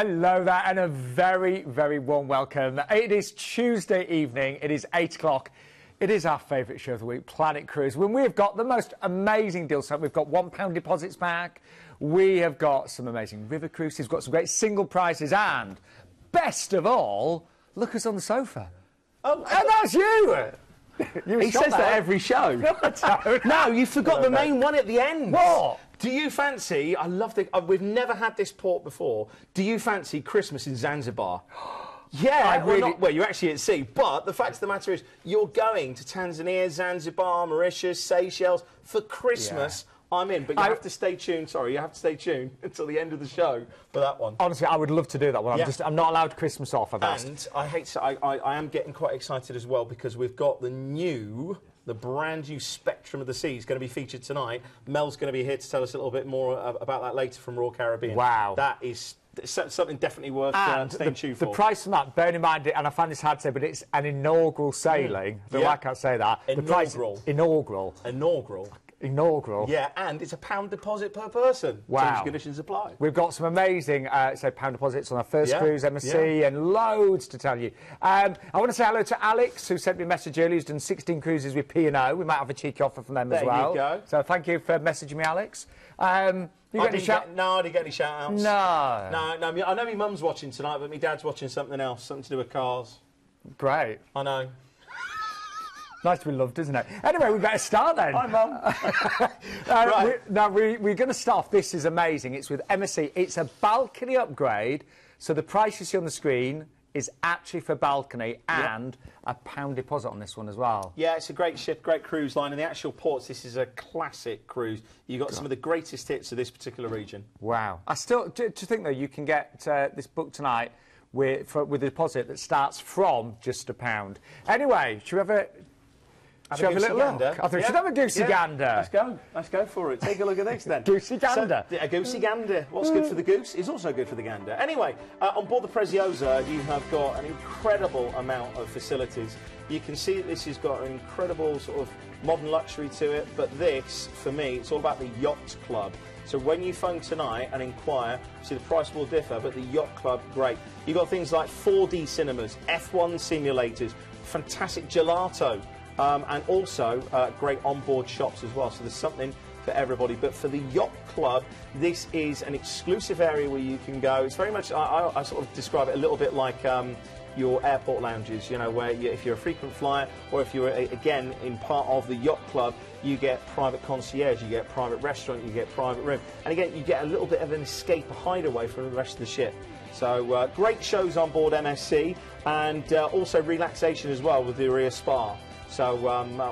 Hello there, and a very, very warm welcome. It is Tuesday evening, it is 8 o'clock. It is our favourite show of the week, Planet Cruise, when we've got the most amazing deals. So we've got £1 deposits back, we have got some amazing river cruises, we've got some great single prices, and best of all, look us on the sofa. Oh, and that's you! He says that every show. No, I don't. No, you forgot the main one at the end. What? Do you fancy, I love the, we've never had this port before, do you fancy Christmas in Zanzibar? Yeah, well, you're actually at sea, but the fact of the matter is, you're going to Tanzania, Zanzibar, Mauritius, Seychelles for Christmas. Yeah. I'm in, but you have to stay tuned. Sorry, you have to stay tuned until the end of the show for that one. Honestly, I would love to do that one. Yeah. I'm not allowed Christmas off. And I am getting quite excited as well because we've got the brand new Spectrum of the Seas going to be featured tonight. Mel's going to be here to tell us a little bit more about that later from Royal Caribbean. Wow, that is something definitely worth staying tuned for. The price on that, bearing in mind, and I find this hard to say, but it's an inaugural sailing. I can't say that. Inaugural. The price, inaugural. Yeah, and it's a £1 deposit per person. Wow. Terms and conditions apply. We've got some amazing, £1 deposits on our first cruise, MSC, and loads to tell you. I want to say hello to Alex, who sent me a message earlier. He's done 16 cruises with P&O. We might have a cheeky offer from them as well. There you go. So thank you for messaging me, Alex. No, I didn't get any shout-outs. No. I know my mum's watching tonight, but my dad's watching something else, something to do with cars. Great. I know. Nice to be loved, isn't it? Anyway, we better start then. Hi, Mum. Right. We're going to start off. This is amazing. It's with MSC. It's a balcony upgrade. So the price you see on the screen is actually for balcony and a £1 deposit on this one as well. Yeah, it's a great ship, great cruise line. And the actual ports, this is a classic cruise. You've got some of the greatest hits of this particular region. Wow. I still do think, though, you can get this book tonight with a deposit that starts from just £1. Anyway, should we have a... Should we have a little look? I think we should have a goosey gander. Let's go for it. Take a look at this then. Goosey gander. So, a goosey gander. What's good for the goose is also good for the gander. Anyway, on board the Preziosa, you have got an incredible amount of facilities. You can see that this has got an incredible sort of modern luxury to it, but this, for me, it's all about the Yacht Club. So when you phone tonight and inquire, see the price will differ, but the Yacht Club, great. You've got things like 4D cinemas, F1 simulators, fantastic gelato, and also great onboard shops as well. So there's something for everybody. But for the Yacht Club, this is an exclusive area where you can go. It's very much, I sort of describe it a little bit like your airport lounges, you know, where if you're a frequent flyer or if you're, again, in part of the Yacht Club, you get private concierge, you get private restaurant, you get private room. And again, you get a little bit of an escape, a hideaway from the rest of the ship. So great shows on board MSC, and also relaxation as well with the Ria Spa. So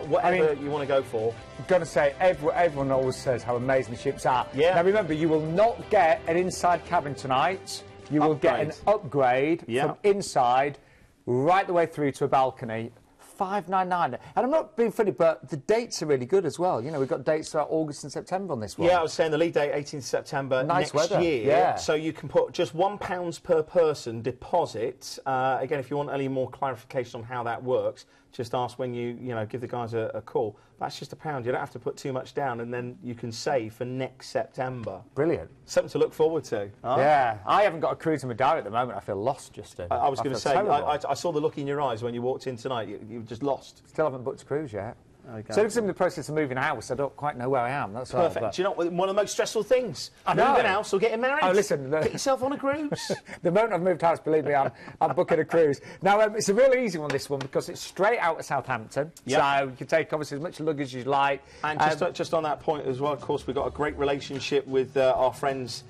whatever you want to go for. I've got to say, everyone always says how amazing the ships are. Yeah. Now remember, you will not get an inside cabin tonight. You will get an upgrade from inside right the way through to a balcony. $599. And I'm not being funny, but the dates are really good as well. You know, we've got dates throughout August and September on this one. Yeah, I was saying the lead date, 18th September next year. Yeah. So you can put just £1 per person deposit. Again, if you want any more clarification on how that works, just ask when you give the guys a call. That's just £1. You don't have to put too much down, and then you can save for next September. Brilliant. Something to look forward to. Yeah. I haven't got a cruise in my diary at the moment. I feel lost, Justin. I was going to say, I saw the look in your eyes when you walked in tonight. You were just lost. Still haven't booked a cruise yet. So because I'm in the process of moving house, I don't quite know where I am. That's perfect. All, do you know one of the most stressful things? Moving house or getting married. Oh, listen, get yourself on a cruise. The moment I've moved house, believe me, I'm booking a cruise. Now it's a really easy one, this one, because it's straight out of Southampton. Yep. So you can take obviously as much luggage as you like. And just on that point as well, of course, we've got a great relationship with our friends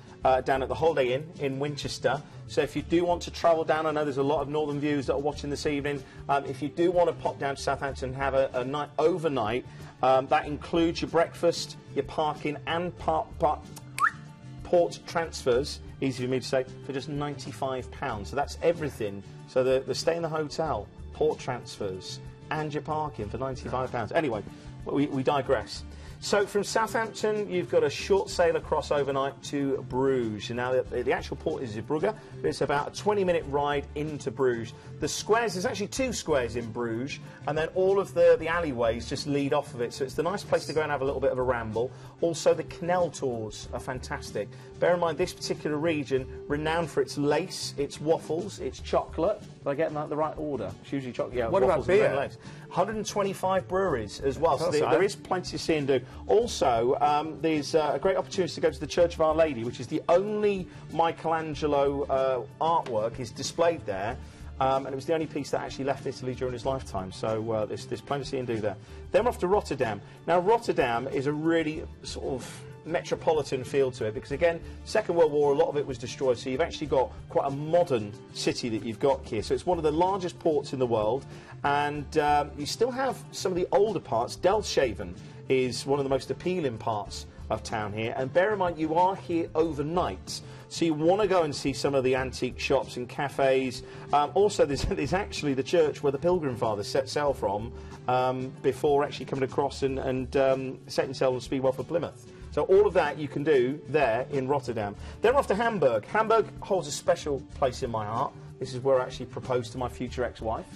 down at the Holiday Inn in Winchester. So if you do want to travel down, I know there's a lot of Northern viewers that are watching this evening. If you do want to pop down to Southampton and have a night overnight, that includes your breakfast, your parking, and port transfers, easy for me to say, for just £95. So that's everything. So the stay in the hotel, port transfers, and your parking for £95. Anyway, we digress. So from Southampton, you've got a short sail across overnight to Bruges. And now the actual port is Zeebrugge, but it's about a 20-minute ride into Bruges. The squares, there's actually 2 squares in Bruges, and then all of the alleyways just lead off of it. So it's the nice place to go and have a little bit of a ramble. Also, the canal tours are fantastic. Bear in mind, this particular region, renowned for its lace, its waffles, its chocolate. Did I get them out the right order? It's usually chocolate. Yeah, what about beer? 125 breweries as well, so there is plenty to see and do. Also, there's a great opportunity to go to the Church of Our Lady, which is the only Michelangelo artwork is displayed there, and it was the only piece that actually left Italy during his lifetime, so there's plenty to see and do there. Then we're off to Rotterdam. Now, Rotterdam is a really sort of metropolitan feel to it, because again, Second World War, a lot of it was destroyed, so you've actually got quite a modern city that you've got here. So it's one of the largest ports in the world, and you still have some of the older parts. Delfshaven is one of the most appealing parts of town here, and bear in mind you are here overnight, so you want to go and see some of the antique shops and cafes. Also, there's actually the church where the Pilgrim Fathers set sail from before actually coming across and setting sail on Speedwell for Plymouth. So all of that you can do there in Rotterdam. Then we're off to Hamburg. Hamburg holds a special place in my heart. This is where I actually proposed to my future ex-wife.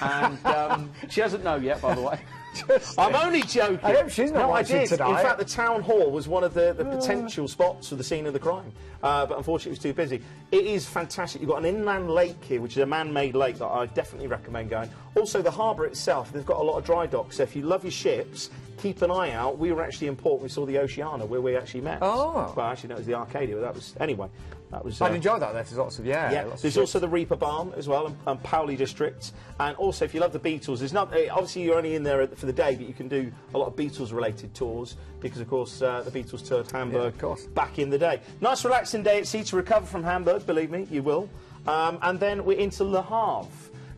And she doesn't know yet, by the way. I'm only joking. I hope she's not watching tonight. In fact, the town hall was one of the potential spots for the scene of the crime. But unfortunately, it was too busy. It is fantastic. You've got an inland lake here, which is a man-made lake that I definitely recommend going. Also, the harbour itself, they've got a lot of dry docks. So if you love your ships, keep an eye out. We were actually in port. We saw the Oceana, where we actually met. Oh. Well, actually, no, it was the Arcadia. But that was... Anyway. That was, I'd enjoy that. There's lots of, There's also the Reaper Balm as well, and Pauli District. And also, if you love the Beatles, there's not... Obviously, you're only in there for the day, but you can do a lot of Beatles-related tours, because, of course, the Beatles toured Hamburg back in the day. Nice, relaxing day at sea to recover from Hamburg, believe me, you will. And then we're into Le Havre.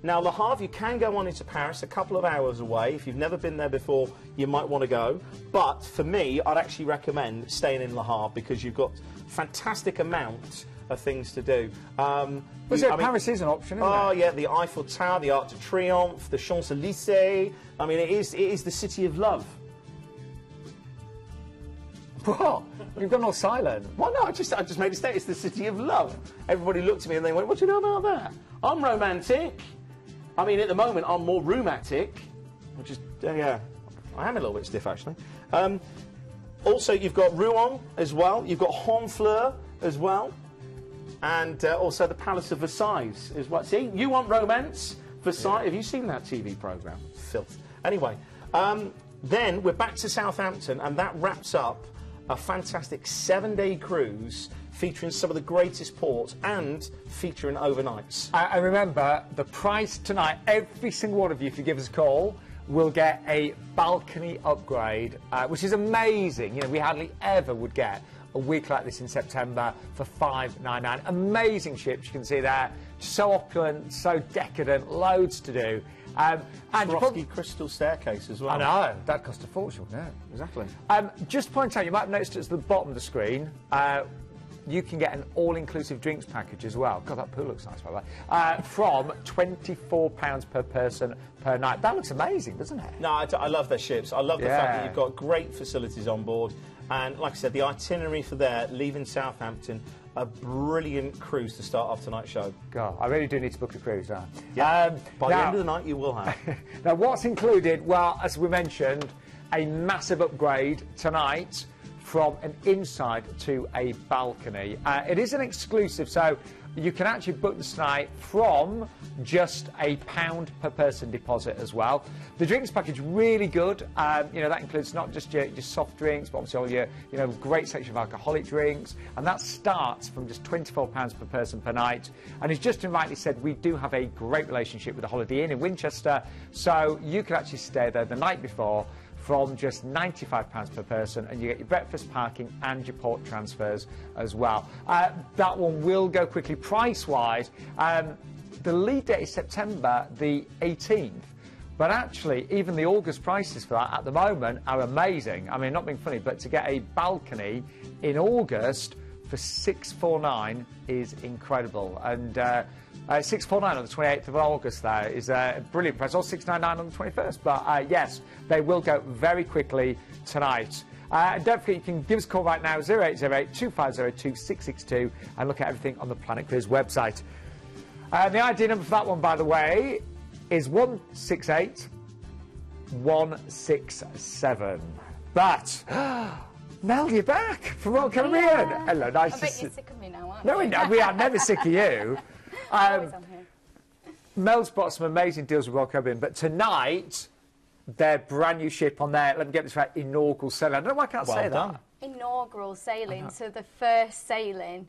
Now, Le Havre, you can go on into Paris, a couple of hours away. If you've never been there before, you might want to go. But for me, I'd actually recommend staying in Le Havre, because you've got fantastic amount of things to do. Paris is an option, isn't it? Oh, yeah, the Eiffel Tower, the Arc de Triomphe, the Champs-Élysées. I mean, it is the city of love. What? You've gone all silent. Well, no, I just made a statement. It's the city of love. Everybody looked at me and they went, what do you know about that? I'm romantic. I mean, at the moment, I'm more rheumatic, which is, yeah, I am a little bit stiff, actually. Also, you've got Rouen as well. You've got Honfleur as well. And also the Palace of Versailles as well. See, you want romance? Versailles. Yeah. Have you seen that TV programme? Filth. Anyway, then we're back to Southampton, and that wraps up a fantastic 7-day cruise featuring some of the greatest ports and featuring overnights. And remember, the price tonight, every single one of you, if you give us a call, will get a balcony upgrade, which is amazing. You know, we hardly ever would get a week like this in September for $599. Amazing ships, you can see there. So opulent, so decadent, loads to do. And Swarovski crystal staircase as well. I know, that cost a fortune. Yeah, exactly. Just point out, you might have noticed at the bottom of the screen, you can get an all-inclusive drinks package as well. God, that pool looks nice, by the way. From £24 per person per night. That looks amazing, doesn't it? No, I love their ships. I love the fact that you've got great facilities on board. And like I said, the itinerary for there, leaving Southampton, a brilliant cruise to start off tonight's show. God, I really do need to book a cruise now. Yeah. By the end of the night, you will have. Now, what's included? Well, as we mentioned, a massive upgrade tonight from an inside to a balcony. It is an exclusive, so you can actually book this night from just £1 per person deposit as well. The drinks package really good. You know, that includes not just your soft drinks, but obviously all your great section of alcoholic drinks, and that starts from just £24 per person per night. And as Justin rightly said, we do have a great relationship with the Holiday Inn in Winchester, so you can actually stay there the night before from just £95 per person, and you get your breakfast, parking and your port transfers as well. That one will go quickly price-wise. The lead date is September the 18th, but actually even the August prices for that at the moment are amazing. I mean, not being funny, but to get a balcony in August for $649 is incredible. And $649 on the 28th of August there is a brilliant price. Or $699 on the 21st. But yes, they will go very quickly tonight. And don't forget, you can give us a call right now, 0808 2502 662, and look at everything on the Planet Cruise website. The ID number for that one, by the way, is 168167. But, Mel, you're back from Royal Caribbean. Yeah. Hello, nice I to bet see you're sick of me now, aren't you. No, we are never sick of you. Always on here. Mel's bought some amazing deals with Royal Caribbean, but tonight, their brand new ship on there, let me get this right, Inaugural sailing. I don't know why I can't say that. Inaugural sailing, so the first sailing,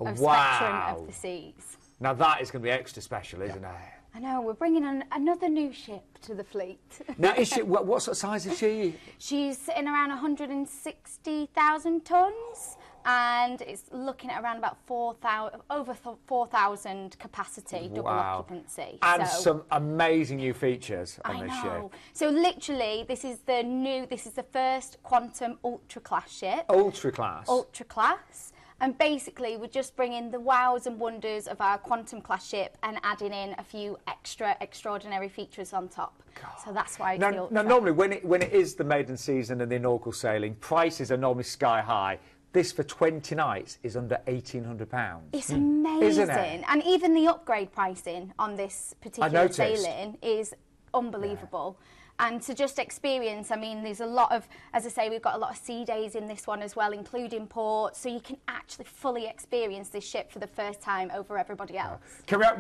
of Wow. Spectrum of the Seas. Now that is going to be extra special, isn't it? I know, we're bringing another new ship to the fleet. Now, is she, what sort of size is she? She's sitting around 160,000 tonnes, and it's looking at around about 4,000 capacity, double occupancy. And so, some amazing new features on this ship. So literally, this is the first quantum ultra class ship. Ultra class. Ultra class. And basically, we're just bringing the wows and wonders of our quantum class ship and adding in a few extra extraordinary features on top. God. So that's why it's the ultra. Now, normally, when it is the maiden season and the inaugural sailing, prices are normally sky high. This, for 20 nights, is under £1,800. It's amazing. Isn't it? And even the upgrade pricing on this particular sailing is unbelievable. Yeah. And to just experience, I mean, there's a lot of, as I say, we've got a lot of sea days in this one as well, including port, so you can actually fully experience this ship for the first time over everybody else.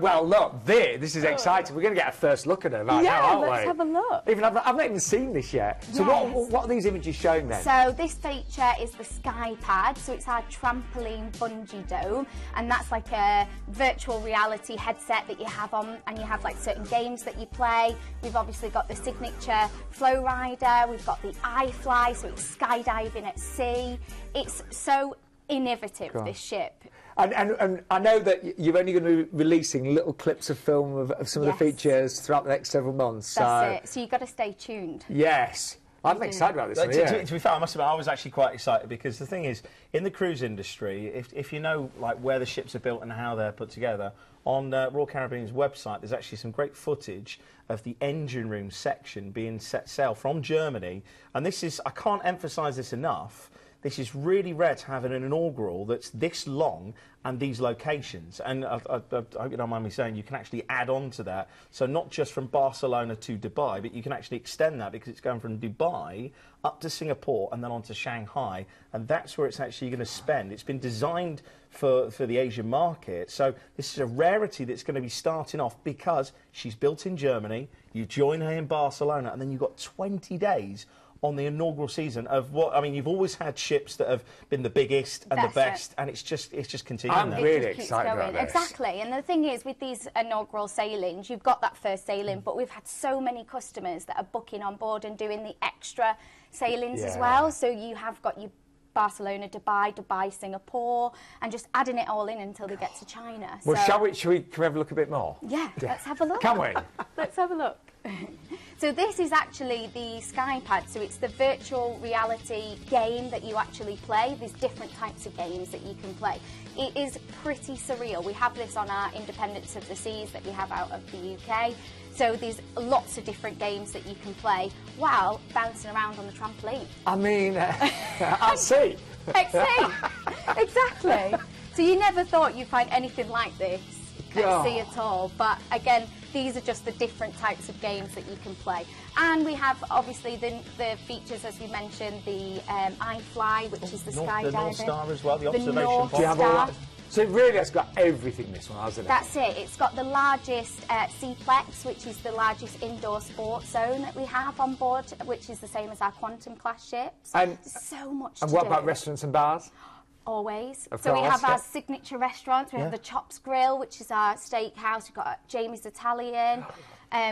Well, look, this is exciting. We're going to get a first look at her right now, aren't we? Yeah, let's have a look. I've not even seen this yet. So what are these images showing then? So this feature is the Sky Pad, so it's our trampoline bungee dome, and that's like a virtual reality headset that you have on, and you have like certain games that you play. We've obviously got the signature flow rider, we've got the iFly, so it's skydiving at sea. It's so innovative, this ship. And I know that you're only going to be releasing little clips of film of some of the features throughout the next several months. That's it, so you've got to stay tuned. Yes. I'm excited about this one, to be fair, I must admit, I was actually quite excited because the thing is, in the cruise industry, if you know like where the ships are built and how they're put together, on Royal Caribbean's website, there's actually some great footage of the engine room section being set sail from Germany. And this is, I can't emphasise this enough, this is really rare to have an inaugural that's this long and these locations. And I hope you don't mind me saying, you can actually add on to that. So not just from Barcelona to Dubai, but you can actually extend that because it's going from Dubai up to Singapore and then on to Shanghai. And that's where it's actually going to spend. It's been designed for the Asian market. So this is a rarity that's going to be starting off because she's built in Germany, you join her in Barcelona, and then you've got 20 days on the inaugural season of what, I mean, you've always had ships that have been the biggest and the best, and it's just continuing. I'm really excited about this. Exactly, and the thing is, with these inaugural sailings, you've got that first sailing, but we've had so many customers that are booking on board and doing the extra sailings as well. So you have got your Barcelona, Dubai, Singapore, and just adding it all in until they get to China. Well, can we have a look a bit more? Yeah, let's have a look. Can we? Let's have a look. So this is actually the Sky Pad, so it's the virtual reality game that you actually play. There's different types of games that you can play. It is pretty surreal. We have this on our Independence of the Seas that we have out of the UK. So there's lots of different games that you can play while bouncing around on the trampoline. I mean, at sea. At sea, exactly. So you never thought you'd find anything like this at sea at all. But again, these are just the different types of games that you can play. And we have, obviously, the features, as we mentioned, the iFly, which is the skydiving. The North Star as well, the observation North point. Star. So it really has got everything, this one, hasn't it? That's it. It's got the largest Seaplex, which is the largest indoor sports zone that we have on board, which is the same as our Quantum class ships. And so much to And what do. about restaurants and bars? Always. Of So we course, have our signature restaurants. We have the Chops Grill, which is our steakhouse. We've got Jamie's Italian,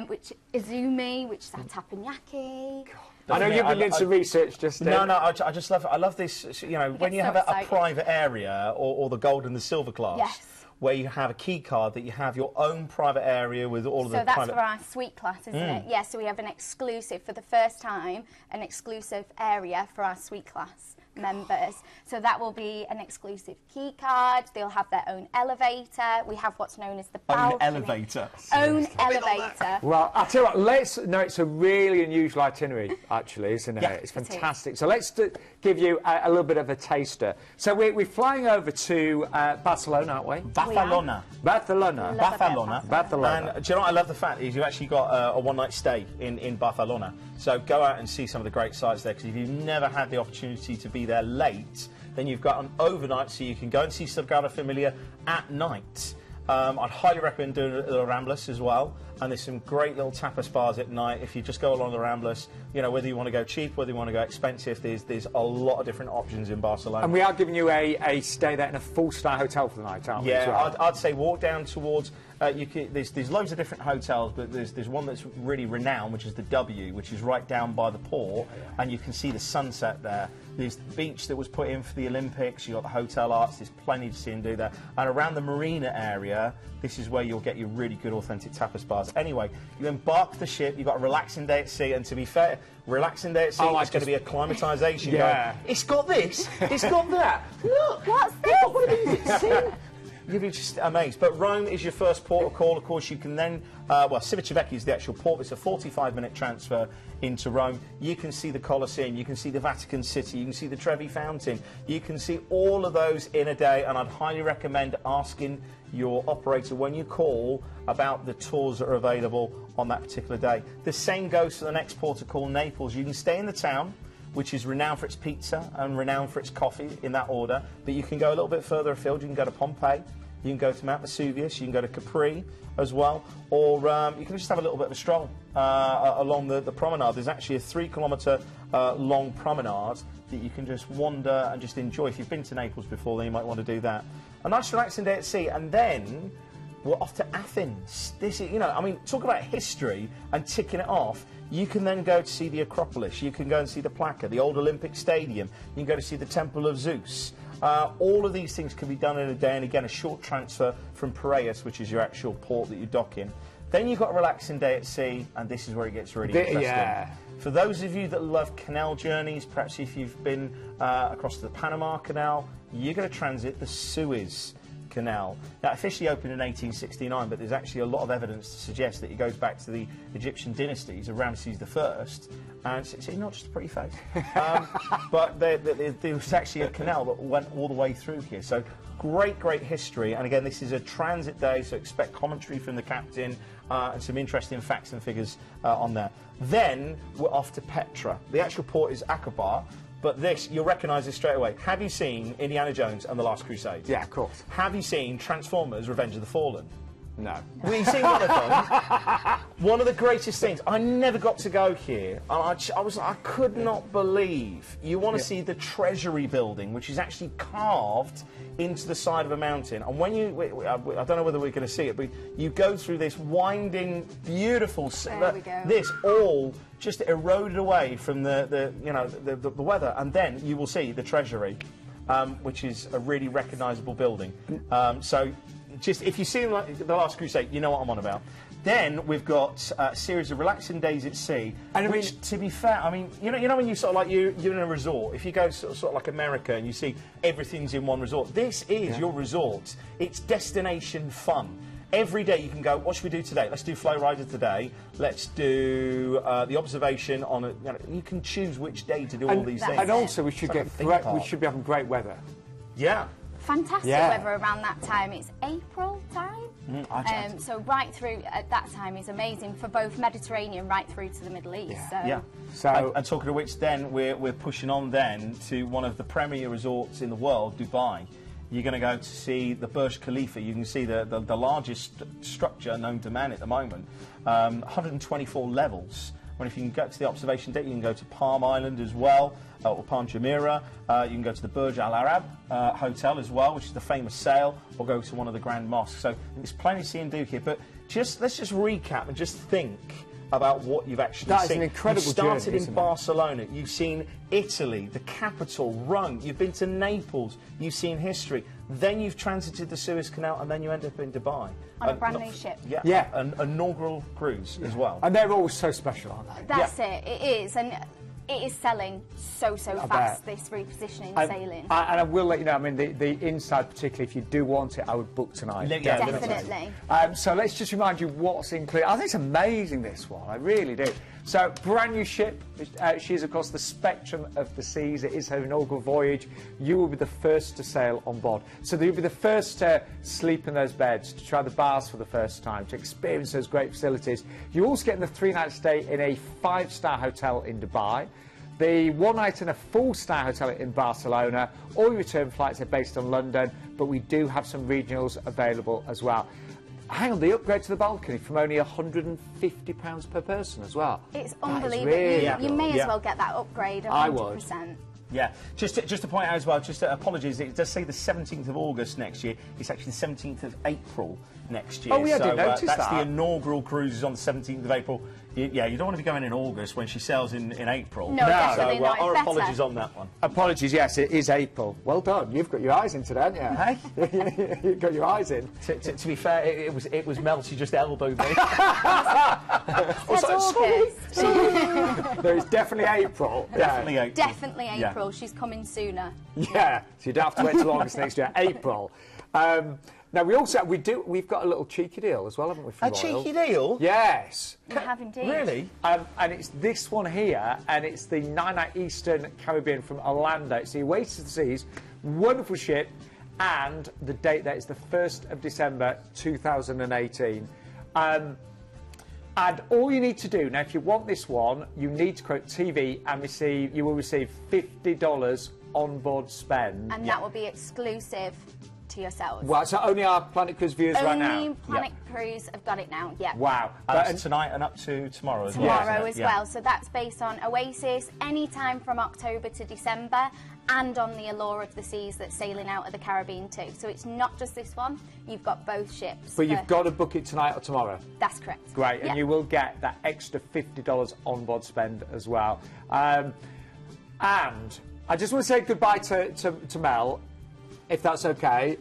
which Izumi, which is our teppanyaki. I know you've been doing some research just No, I just love it. I love this, you know, when you have a private area or the gold and the silver class, where you have a key card that you have your own private area with all of the private... So that's for our suite class, isn't it? Yeah, so we have an exclusive, for the first time, an exclusive area for our suite class members. So that will be an exclusive key card. They'll have their own elevator. We have what's known as the balcony. Own elevator. Own elevator. Well, I'll tell you what, it's a really unusual itinerary, actually, isn't it? Yeah, it's fantastic. So let's give you a little bit of a taster. So we're flying over to Barcelona, aren't we? Barcelona. Barcelona. And do you know what I love the fact is you've actually got a one-night stay in Barcelona. So go out and see some of the great sites there, because if you've never had the opportunity to be there late, then you've got an overnight, so you can go and see Sagrada Familia at night. I'd highly recommend doing the Ramblas as well, and there's some great little tapas bars at night. If you just go along the Ramblas, you know, whether you want to go cheap, whether you want to go expensive, there's a lot of different options in Barcelona. And we are giving you a stay there in a full-star hotel for the night, aren't we? Yeah, as well? I'd say walk down towards. There's loads of different hotels, but there's one that's really renowned, which is the W, which is right down by the port, and you can see the sunset there. There's the beach that was put in for the Olympics. You've got the hotel arts. There's plenty to see and do there. And around the marina area, this is where you'll get your really good authentic tapas bars. Anyway, you embark the ship. You've got a relaxing day at sea, and to be fair, relaxing day at sea is going to be acclimatisation. Yeah. It's got this. It's got that. Look. What's this? What is it? See? You'll be just amazed. But Rome is your first port of call. Of course, you can then, Civitavecchia is the actual port. It's a 45-minute transfer into Rome. You can see the Colosseum, you can see the Vatican City, you can see the Trevi Fountain. You can see all of those in a day, and I'd highly recommend asking your operator when you call about the tours that are available on that particular day. The same goes for the next port of call, Naples. You can stay in the town, which is renowned for its pizza and renowned for its coffee, in that order. But you can go a little bit further afield. You can go to Pompeii, you can go to Mount Vesuvius, you can go to Capri as well, or you can just have a little bit of a stroll along the promenade. There's actually a 3-kilometre long promenade that you can just wander and just enjoy. If you've been to Naples before, then you might want to do that. A nice relaxing day at sea, and then we're off to Athens. This is, you know, I mean, talk about history and ticking it off. You can then go to see the Acropolis. You can go and see the Plaka, the old Olympic Stadium. You can go to see the Temple of Zeus. All of these things can be done in a day, and again, a short transfer from Piraeus, which is your actual port that you dock in. Then you've got a relaxing day at sea, and this is where it gets really interesting. Yeah. For those of you that love canal journeys, perhaps if you've been across the Panama Canal, you're going to transit the Suez Canal. Now, officially opened in 1869, but there's actually a lot of evidence to suggest that it goes back to the Egyptian dynasties of Ramses I, and it's not just a pretty face. But there was actually a canal that went all the way through here. So great history, and again, this is a transit day, so expect commentary from the captain and some interesting facts and figures on there. Then we're off to Petra. The actual port is Aqaba. But this, you'll recognise this straight away. Have you seen Indiana Jones and the Last Crusade? Yeah, of course. Have you seen Transformers: Revenge of the Fallen? No. We've seen one of them. One of the greatest things. I never got to go here, and I could not believe. You want to see the Treasury building, which is actually carved into the side of a mountain. And when I don't know whether we're going to see it, but you go through this winding, beautiful. There we go. This all just eroded away from the weather, and then you will see the Treasury, which is a really recognisable building. So. Just if you've seen The Last Crusade, you know what I'm on about. Then we've got a series of relaxing days at sea. And which, to be fair, I mean, you know when you sort of like you're in a resort. If you go sort of like America and you see everything's in one resort, this is your resort. It's destination fun. Every day you can go, what should we do today? Let's do Flow Rider today. Let's do the observation on you can choose which day to do all these things. And also we should be having great weather. Yeah. Fantastic weather around that time. It's April time. So right through at that time is amazing for both Mediterranean right through to the Middle East. So and talking of which, then we're pushing on then to one of the premier resorts in the world, Dubai. You're going to go to see the Burj Khalifa. You can see the largest structure known to man at the moment. 124 levels. Well, if you can go to the observation deck, you can go to Palm Island as well, or Palm Jumeirah. You can go to the Burj Al Arab Hotel as well, which is the famous sail, or go to one of the grand mosques. So there's plenty to see and do here. But let's just recap and just think about what you've actually seen. That is an incredible You started journey, in Barcelona. You've seen Italy, the capital, Rome. You've been to Naples. You've seen history. Then you've transited the Suez Canal, and then you end up in Dubai. On a brand new ship. Yeah, an inaugural cruise as well. And they're always so special, aren't they? That's it. It is. And It is selling so fast, this repositioning sailing. And I will let you know, I mean, the inside, particularly, if you do want it, I would book tonight. Yeah, definitely. So let's just remind you what's included. I think it's amazing, this one. I really do. So, brand new ship. She's across the spectrum of the seas. It is her inaugural voyage. You will be the first to sail on board. So you'll be the first to sleep in those beds, to try the bars for the first time, to experience those great facilities. You also get the 3-night stay in a 5-star hotel in Dubai, the 1 night in a 4-star hotel in Barcelona. All your return flights are based on London, but we do have some regionals available as well. Hang on, the upgrade to the balcony from only £150 per person as well. It's unbelievable. Really you may as well get that upgrade 100%. I would. Yeah, just to point out as well, apologies, it does say the 17th of August next year. It's actually the 17th of April next year. Oh, yeah, I did notice that's the inaugural cruises on the 17th of April. You don't want to be going in August when she sails in April. No, definitely not. Our apologies on that one. Apologies, yes, it is April. Well done. You've got your eyes in today, haven't you? Hey? You've got your eyes in. To be fair, it was Mel, she just elbowed me. August. No, it's definitely April. Definitely April. Definitely April. She's coming sooner. Yeah, so you don't have to wait till August next year. April. Now we've got a little cheeky deal as well, haven't we? From Royal? Cheeky deal? Yes. We have indeed. Really? And it's this one here, and it's the 9-night Eastern Caribbean from Orlando. It's the Oasis of the Seas, wonderful ship, and the date there is the 1st of December 2018. And all you need to do now, if you want this one, you need to quote TV and you will receive $50 onboard spend, and that will be exclusive to yourselves. Well, so only our Planet Cruise viewers right now? Only Planet Cruise have got it now, yeah. Wow. And tonight and up to tomorrow as well. Tomorrow as well. So that's based on Oasis, any time from October to December, and on the Allure of the Seas that's sailing out of the Caribbean too. So it's not just this one, you've got both ships. But you've got to book it tonight or tomorrow? That's correct. Great, and you will get that extra $50 onboard spend as well. And I just want to say goodbye to Mel, if that's okay,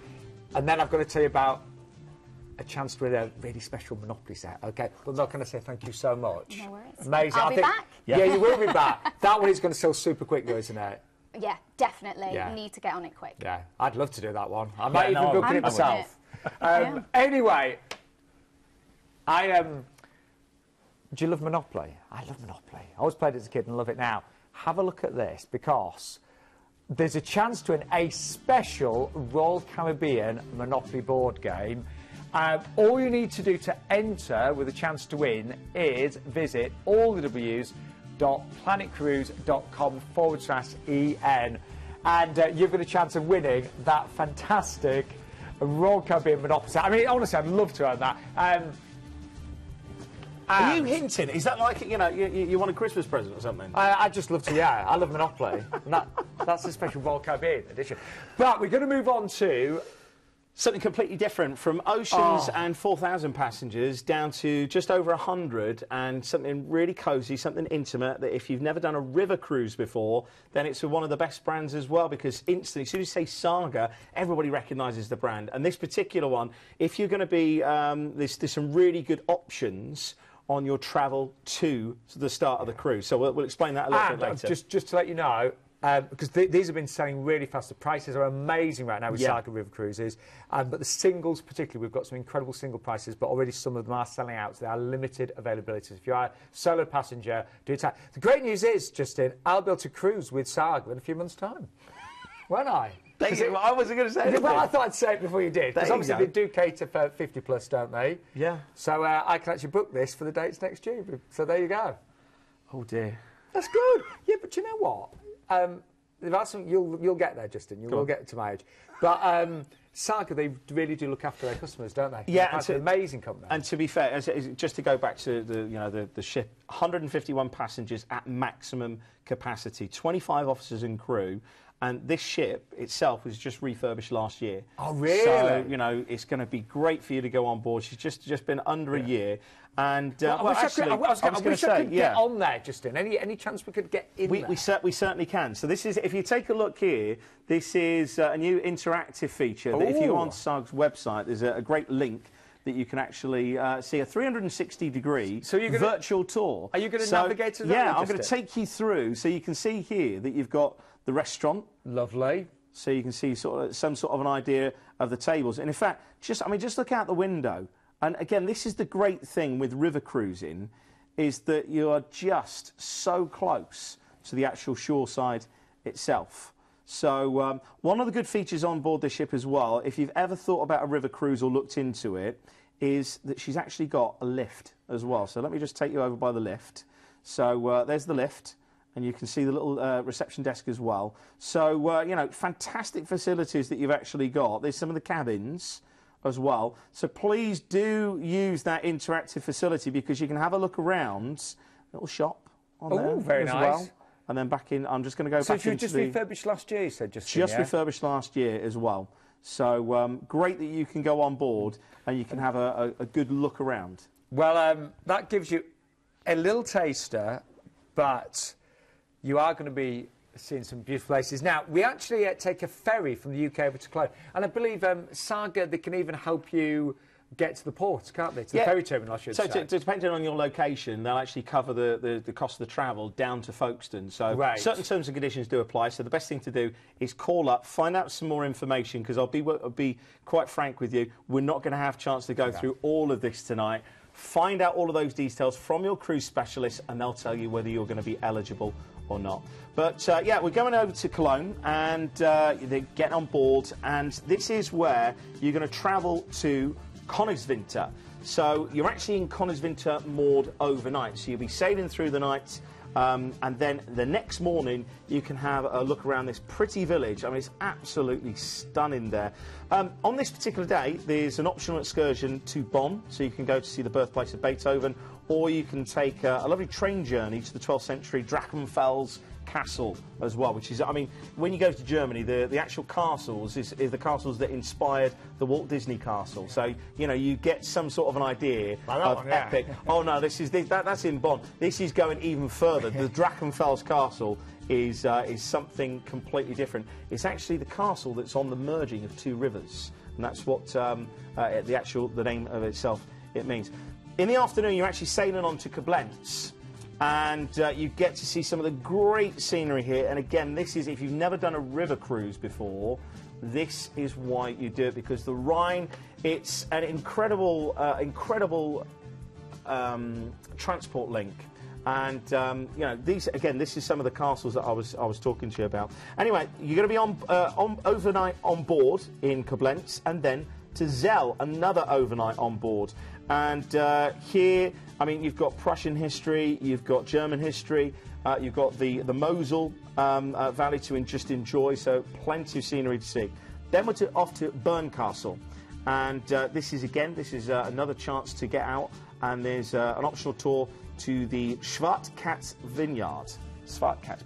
and then I've got to tell you about a chance to win a really special Monopoly set, okay? But I'm not going to say thank you so much. No worries. Amazing. I'll be back. Yeah, you will be back. That one is going to sell super quick, though, isn't it? Yeah, definitely. Yeah. You need to get on it quick. Yeah, I'd love to do that one. I might even book it myself. Yeah. Anyway, do you love Monopoly? I love Monopoly. I always played it as a kid and love it now. Have a look at this, because there's a chance to win a special Royal Caribbean Monopoly board game. All you need to do to enter with a chance to win is visit allthew's.planetcruise.com/EN, and you've got a chance of winning that fantastic Royal Caribbean Monopoly set. I mean, honestly, I'd love to earn that. Are you hinting? Is that like, you want a Christmas present or something? I'd just love to, yeah. I love Monopoly. And that's a special Royal Caribbean edition. But we're going to move on to something completely different, from oceans and 4,000 passengers down to just over 100, and something really cosy, something intimate, that if you've never done a river cruise before, then it's one of the best brands as well, because instantly, as soon as you say Saga, everybody recognises the brand. And this particular one, if you're going to be, there's some really good options on your travel to the start of the cruise. So we'll explain that a little bit later. Just to let you know, because these have been selling really fast. The prices are amazing right now with Saga River Cruises. But the singles particularly, we've got some incredible single prices, but already some of them are selling out, so they are limited availability. If you are a solo passenger, do it. The great news is, Justin, I'll be able to cruise with Saga in a few months' time. Won't I? I wasn't going to say anything. Well, I thought I'd say it before you did. Because obviously they do cater for 50+, don't they? Yeah. So I can actually book this for the dates next year. So there you go. Oh, dear. That's good. Yeah, but you know what? There are some, you'll get there, Justin. You will get to my age. But Saga, they really do look after their customers, don't they? Yeah, it's an amazing company. And to be fair, just to go back to the ship, 151 passengers at maximum capacity, 25 officers and crew. And this ship itself was just refurbished last year. Oh, really? So, it's going to be great for you to go on board. She's just been under a year. And I wish I could get on there, Justin. Any chance we could get in there? We certainly can. So this is, if you take a look here, this is a new interactive feature that if you go on Saga's website, there's a great link that you can actually see a 360-degree virtual tour. Are you going to navigate to that? Yeah, I'm going to take you through, so you can see here that you've got the restaurant. Lovely. So you can see some sort of an idea of the tables. And in fact, just look out the window. And again, this is the great thing with river cruising, is that you are just so close to the actual shoreside itself. So one of the good features on board the ship as well, if you've ever thought about a river cruise or looked into it, is that she's actually got a lift as well. So let me just take you over by the lift. So there's the lift, and you can see the little reception desk as well. So, you know, fantastic facilities that you've actually got. There's some of the cabins as well. So please do use that interactive facility, because you can have a look around. Little shop on there very as nice. well. And then back in, I'm just going to go back into just refurbished last year, you said, just refurbished last year as well. So great that you can go on board and you can have a good look around. Well, that gives you a little taster, but you are going to be seeing some beautiful places. Now, we actually take a ferry from the UK over to Cologne, and I believe Saga, they can even help you get to the port, can't they? To the ferry terminal, I should say. So depending on your location, they'll actually cover the cost of the travel down to Folkestone. So certain terms and conditions do apply. So the best thing to do is call up, find out some more information, because I'll be quite frank with you, we're not going to have a chance to go through all of this tonight. Find out all of those details from your cruise specialist, and they'll tell you whether you're going to be eligible or not. But yeah, we're going over to Cologne, and they get on board, and this is where you're going to travel to Koningswinter. So you're actually in Koningswinter moored overnight. So you'll be sailing through the night, and then the next morning you can have a look around this pretty village. I mean, it's absolutely stunning there. On this particular day, there's an optional excursion to Bonn, so you can go to see the birthplace of Beethoven, or you can take a lovely train journey to the 12th century Drachenfels Castle as well, which is, I mean, when you go to Germany, the actual castles is the castles that inspired the Walt Disney Castle. So, you know, you get some sort of an idea of epic. Oh no, that's in Bonn. This is going even further. The Drachenfels Castle is something completely different. It's actually the castle that's on the merging of two rivers, and that's what the name of itself it means. In the afternoon, you're actually sailing on to Koblenz. And you get to see some of the great scenery here. And again, this is, if you've never done a river cruise before, this is why you do it, because the Rhine, it's an incredible transport link. And you know, this is some of the castles that I was talking to you about. Anyway, you're going to be on overnight on board in Koblenz, and then to Zell, another overnight on board. And here, I mean, you've got Prussian history, you've got German history, you've got the Mosel Valley to just enjoy, so plenty of scenery to see. Then we're off to Bern Castle, and this is another chance to get out, and there's an optional tour to the Schwarzkatz Vineyard,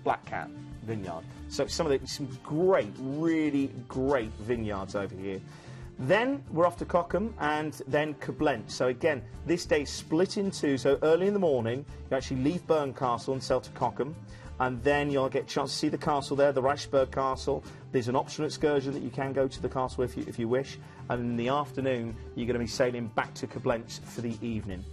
Black Cat Vineyard. So some really great vineyards over here. Then we're off to Cochem, and then Koblenz. So again, this day split in two. So early in the morning, you actually leave Bern Castle and sail to Cochem, and then you'll get a chance to see the castle there, the Reichsburg Castle. There's an optional excursion that you can go to the castle if you wish. And in the afternoon, you're going to be sailing back to Koblenz for the evening.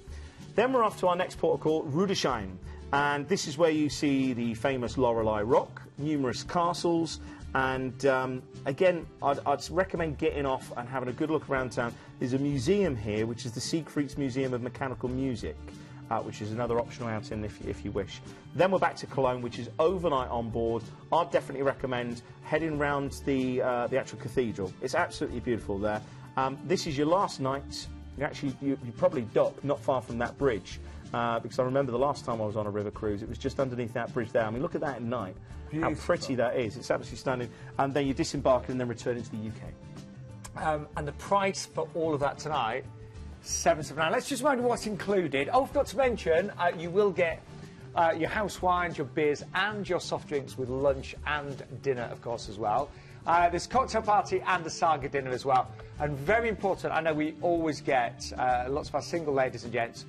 Then we're off to our next port of call, Rudolph, and this is where you see the famous Lorelei Rock, numerous castles. And again, I'd recommend getting off and having a good look around town. There's a museum here, which is the Siegfried's Museum of Mechanical Music, which is another optional outing if you wish. Then we're back to Cologne, which is overnight on board. I'd definitely recommend heading round the actual cathedral. It's absolutely beautiful there. This is your last night. You probably dock not far from that bridge, because I remember the last time I was on a river cruise, it was just underneath that bridge there. I mean, look at that at night. Beautiful. How pretty that is. It's absolutely stunning. And then you disembark and then return into the UK. And the price for all of that tonight, £779. Let's just remind you what's included. Oh, I forgot to mention, you will get your house wines, your beers and your soft drinks with lunch and dinner, of course, as well. There's a cocktail party and a Saga dinner as well. And very important, I know we always get lots of our single ladies and gents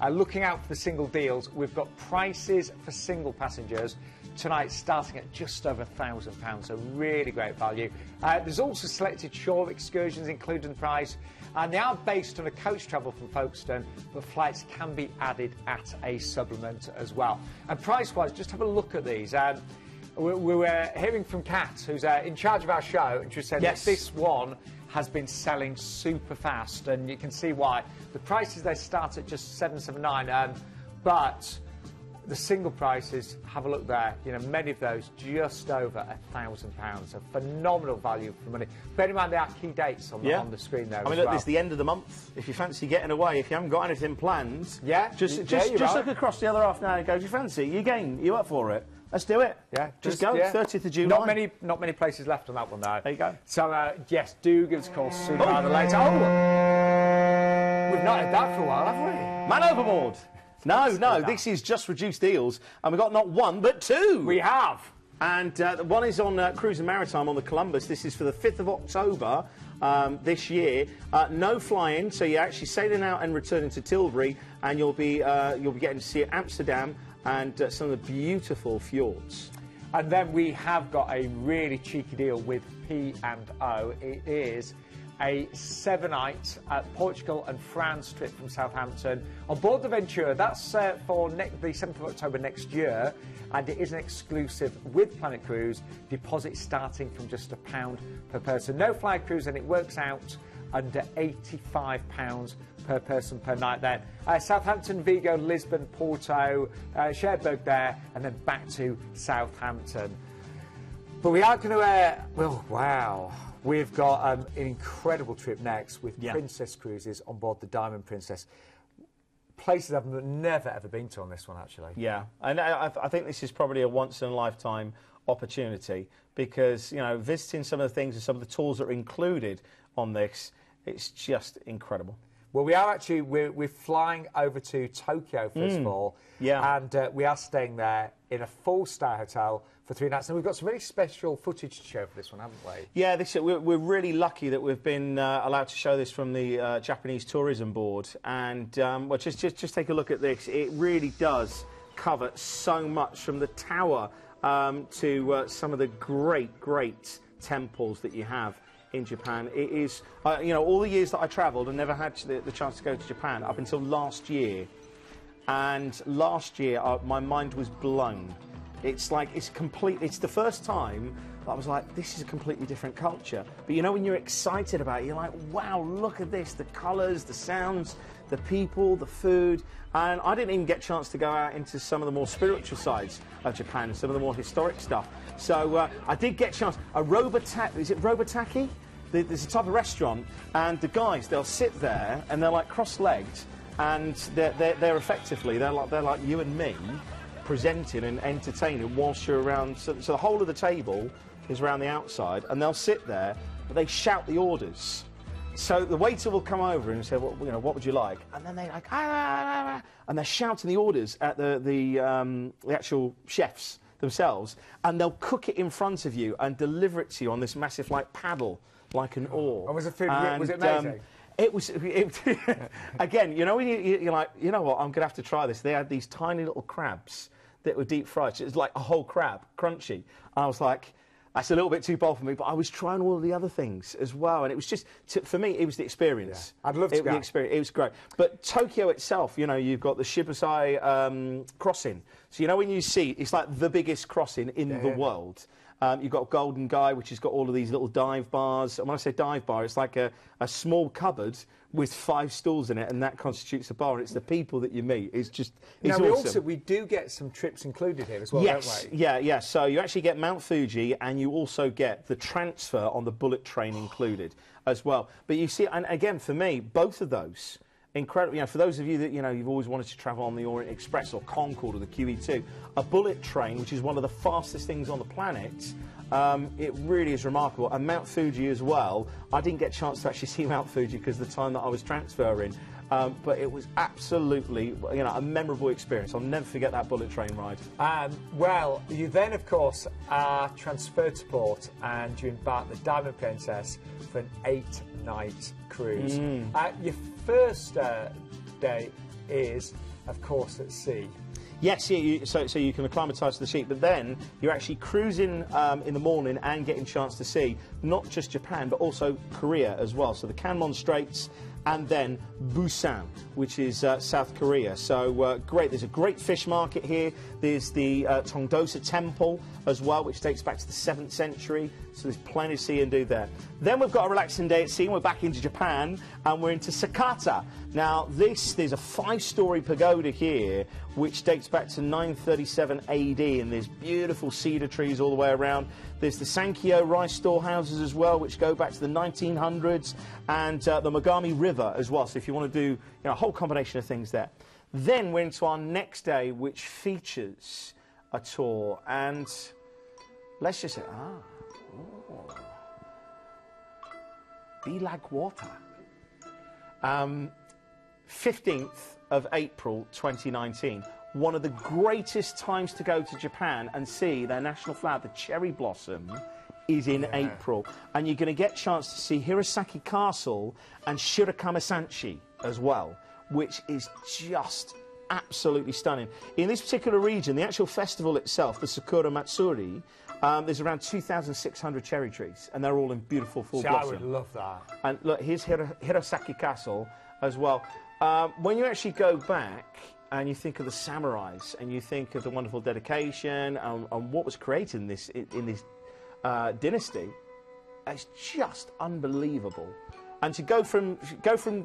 Looking out for the single deals, we've got prices for single passengers tonight starting at just over £1,000, so really great value. There's also selected shore excursions included in the price, and they are based on a coach travel from Folkestone, but flights can be added at a supplement as well. And price-wise, just have a look at these. We were hearing from Kat, who's in charge of our show, and she said that this one has been selling super fast, and you can see why. The prices, they start at just $779, but the single prices, have a look there, you know, many of those just over £1,000, so phenomenal value for money. Bear in mind there are key dates on the screen there. I mean, look, it's the end of the month. If you fancy getting away, if you haven't got anything planned, just look across the other half now and go, do you fancy? You game? You up for it? Let's do it. Yeah, just go. 30th of July. Not many places left on that one though. There you go. So yes, do give us a call sooner rather than later. Oh, we've not had that for a while, have we? Man overboard. No, this is just reduced deals, and we've got not one but two. We have. And one is on Cruise and Maritime on the Columbus. This is for the 5th of October this year. No flying, so you're actually sailing out and returning to Tilbury, and you'll be getting to see Amsterdam and some of the beautiful fjords. And then we have got a really cheeky deal with P&O. It is a 7-night Portugal and France trip from Southampton on board the Ventura. That's for the 7th of October next year, and it is an exclusive with Planet Cruise. Deposit starting from just £1 per person. No fly cruise, and it works out under £85 per person per night there. Southampton, Vigo, Lisbon, Porto, Cherbourg there, and then back to Southampton. But we are going to, well, wow. We've got an incredible trip next with Princess Cruises on board the Diamond Princess. Places I've never, ever been to on this one, actually. Yeah, and I think this is probably a once-in-a-lifetime opportunity because, you know, visiting some of the things and some of the tools that are included on this, it's just incredible. Well, we are actually, we're flying over to Tokyo, first of all. Yeah. And we are staying there in a 4-star hotel for 3 nights. And we've got some really special footage to show for this one, haven't we? Yeah, we're really lucky that we've been allowed to show this from the Japanese Tourism Board. And, well, just take a look at this. It really does cover so much, from the tower to some of the great temples that you have in Japan. It is, you know, all the years that I travelled, I never had the chance to go to Japan up until last year. And last year, my mind was blown. It's like, it's the first time I was like, this is a completely different culture. But you know, when you're excited about it, you're like, wow, look at this, the colours, the sounds, the people, the food. And I didn't even get a chance to go out into some of the more spiritual sides of Japan and some of the more historic stuff. So I did get a chance. Is it Robotaki? There's a type of restaurant, and the guys, they'll sit there and they're like cross-legged, and they're effectively, they're like you and me, presenting and entertaining whilst you're around. So the whole of the table is around the outside, and they'll sit there, but they shout the orders. So the waiter will come over and say, well, you know, what would you like? And then they're like, and they're shouting the orders at the actual chefs themselves, and they'll cook it in front of you and deliver it to you on this massive, like, paddle, like an oar. And was it food? Was it amazing? It was, again, you know, when you're like, you know what, I'm going to have to try this. They had these tiny little crabs that were deep fried. So it was like a whole crab, crunchy. And I was like, that's a little bit too bold for me, but I was trying all of the other things as well. And it was just, for me, it was the experience. Yeah. I'd love to go. The experience. It was great. But Tokyo itself, you know, you've got the Shibusai crossing. So, you know, when you see, it's like the biggest crossing in the world. You've got Golden Guy, which has got all of these little dive bars. And when I say dive bar, it's like a small cupboard with 5 stools in it, and that constitutes a bar. And it's the people that you meet. It's just, it's awesome. We do get some trips included here as well, don't we? Yeah. So you actually get Mount Fuji, and you also get the transfer on the bullet train included as well. But you see, and again, for me, both of those, incredible. You know, for those of you that, you know, you've always wanted to travel on the Orient Express or Concorde or the QE2, a bullet train, which is one of the fastest things on the planet, it really is remarkable. And Mount Fuji as well. I didn't get a chance to actually see Mount Fuji because of the time that I was transferring, but it was absolutely, you know, a memorable experience. I'll never forget that bullet train ride. Well, you then, of course, are transferred to port, and you embark the Diamond Princess for an 8-night cruise. Your first day is, of course, at sea. Yes, yeah, so you can acclimatise to the sheet, but then you're actually cruising in the morning and getting a chance to see not just Japan, but also Korea as well. So the Kanmon Straits and then Busan, which is South Korea. So great, there's a great fish market here. There's the Tongdosa Temple as well, which dates back to the 7th century. So there's plenty to see and do there. Then we've got a relaxing day at sea, and we're back into Japan, and we're into Sakata. Now, there's a 5-storey pagoda here, which dates back to 937 AD, and there's beautiful cedar trees all the way around. There's the Sankyo rice storehouses as well, which go back to the 1900s, and the Mogami River as well. So if you want to do a whole combination of things there. Then we're into our next day, which features a tour, and let's just say, be like water. 15th of April 2019. One of the greatest times to go to Japan and see their national flower, the cherry blossom, is in April. And you're going to get a chance to see Hirosaki Castle and Shirakama-sanchi as well, which is just absolutely stunning. In this particular region, the actual festival itself, the Sakura Matsuri, there's around 2,600 cherry trees, and they're all in beautiful full blossom. I would love that. And look, here's Hirosaki Castle as well. When you actually go back and you think of the samurais, and you think of the wonderful dedication and what was created in this dynasty, it's just unbelievable. And to go from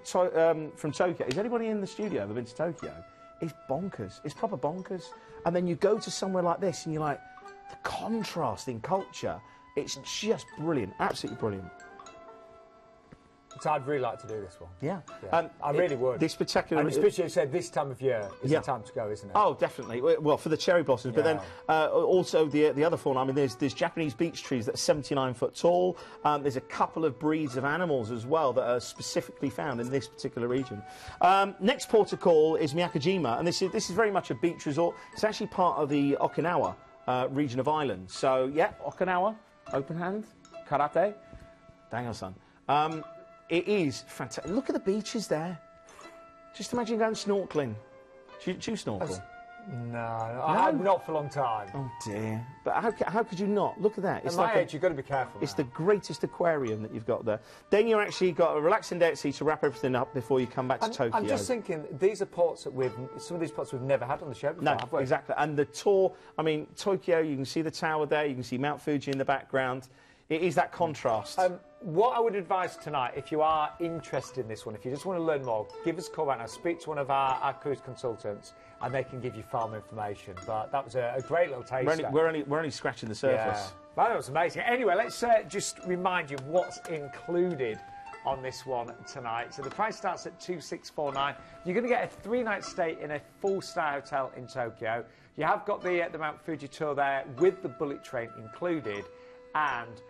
Tokyo, is anybody in the studio ever been to Tokyo? It's bonkers. It's proper bonkers. And then you go to somewhere like this, and you're like, the contrast in culture, it's just brilliant, absolutely brilliant. So I'd really like to do this one. Yeah. I really would. This particular... And especially, you said, this time of year is the time to go, isn't it? Oh, definitely. Well, for the cherry blossoms, but then also the other fauna. I mean, there's Japanese beech trees that are 79 foot tall. There's a couple of breeds of animals as well that are specifically found in this particular region. Next port of call is Miyakojima, and this is very much a beach resort. It's actually part of the Okinawa region of Ireland. So, yeah, Okinawa, open hand, karate, dango-san. It is fantastic. Look at the beaches there. Just imagine going snorkelling. Do you snorkel? No, not for a long time. Oh dear. But how could you not? Look at that. It's like my age, you've got to be careful. It's the greatest aquarium that you've got there. Then you're actually got a relaxing day at sea to wrap everything up before you come back to Tokyo. I'm just thinking, these are ports that some of these ports we've never had on the show before, no, have we? Exactly. And the tour, I mean, Tokyo, you can see the tower there, you can see Mount Fuji in the background. It is that contrast. What I would advise tonight, if you are interested in this one, if you just want to learn more, give us a call right now. Speak to one of our cruise consultants, and they can give you far more information. But that was a great little taster. We're only scratching the surface. Yeah. That was amazing. Anyway, let's just remind you what's included on this one tonight. So the price starts at $2,649. You're going to get a 3-night stay in a 4-star hotel in Tokyo. You have got the Mount Fuji tour there with the bullet train included, and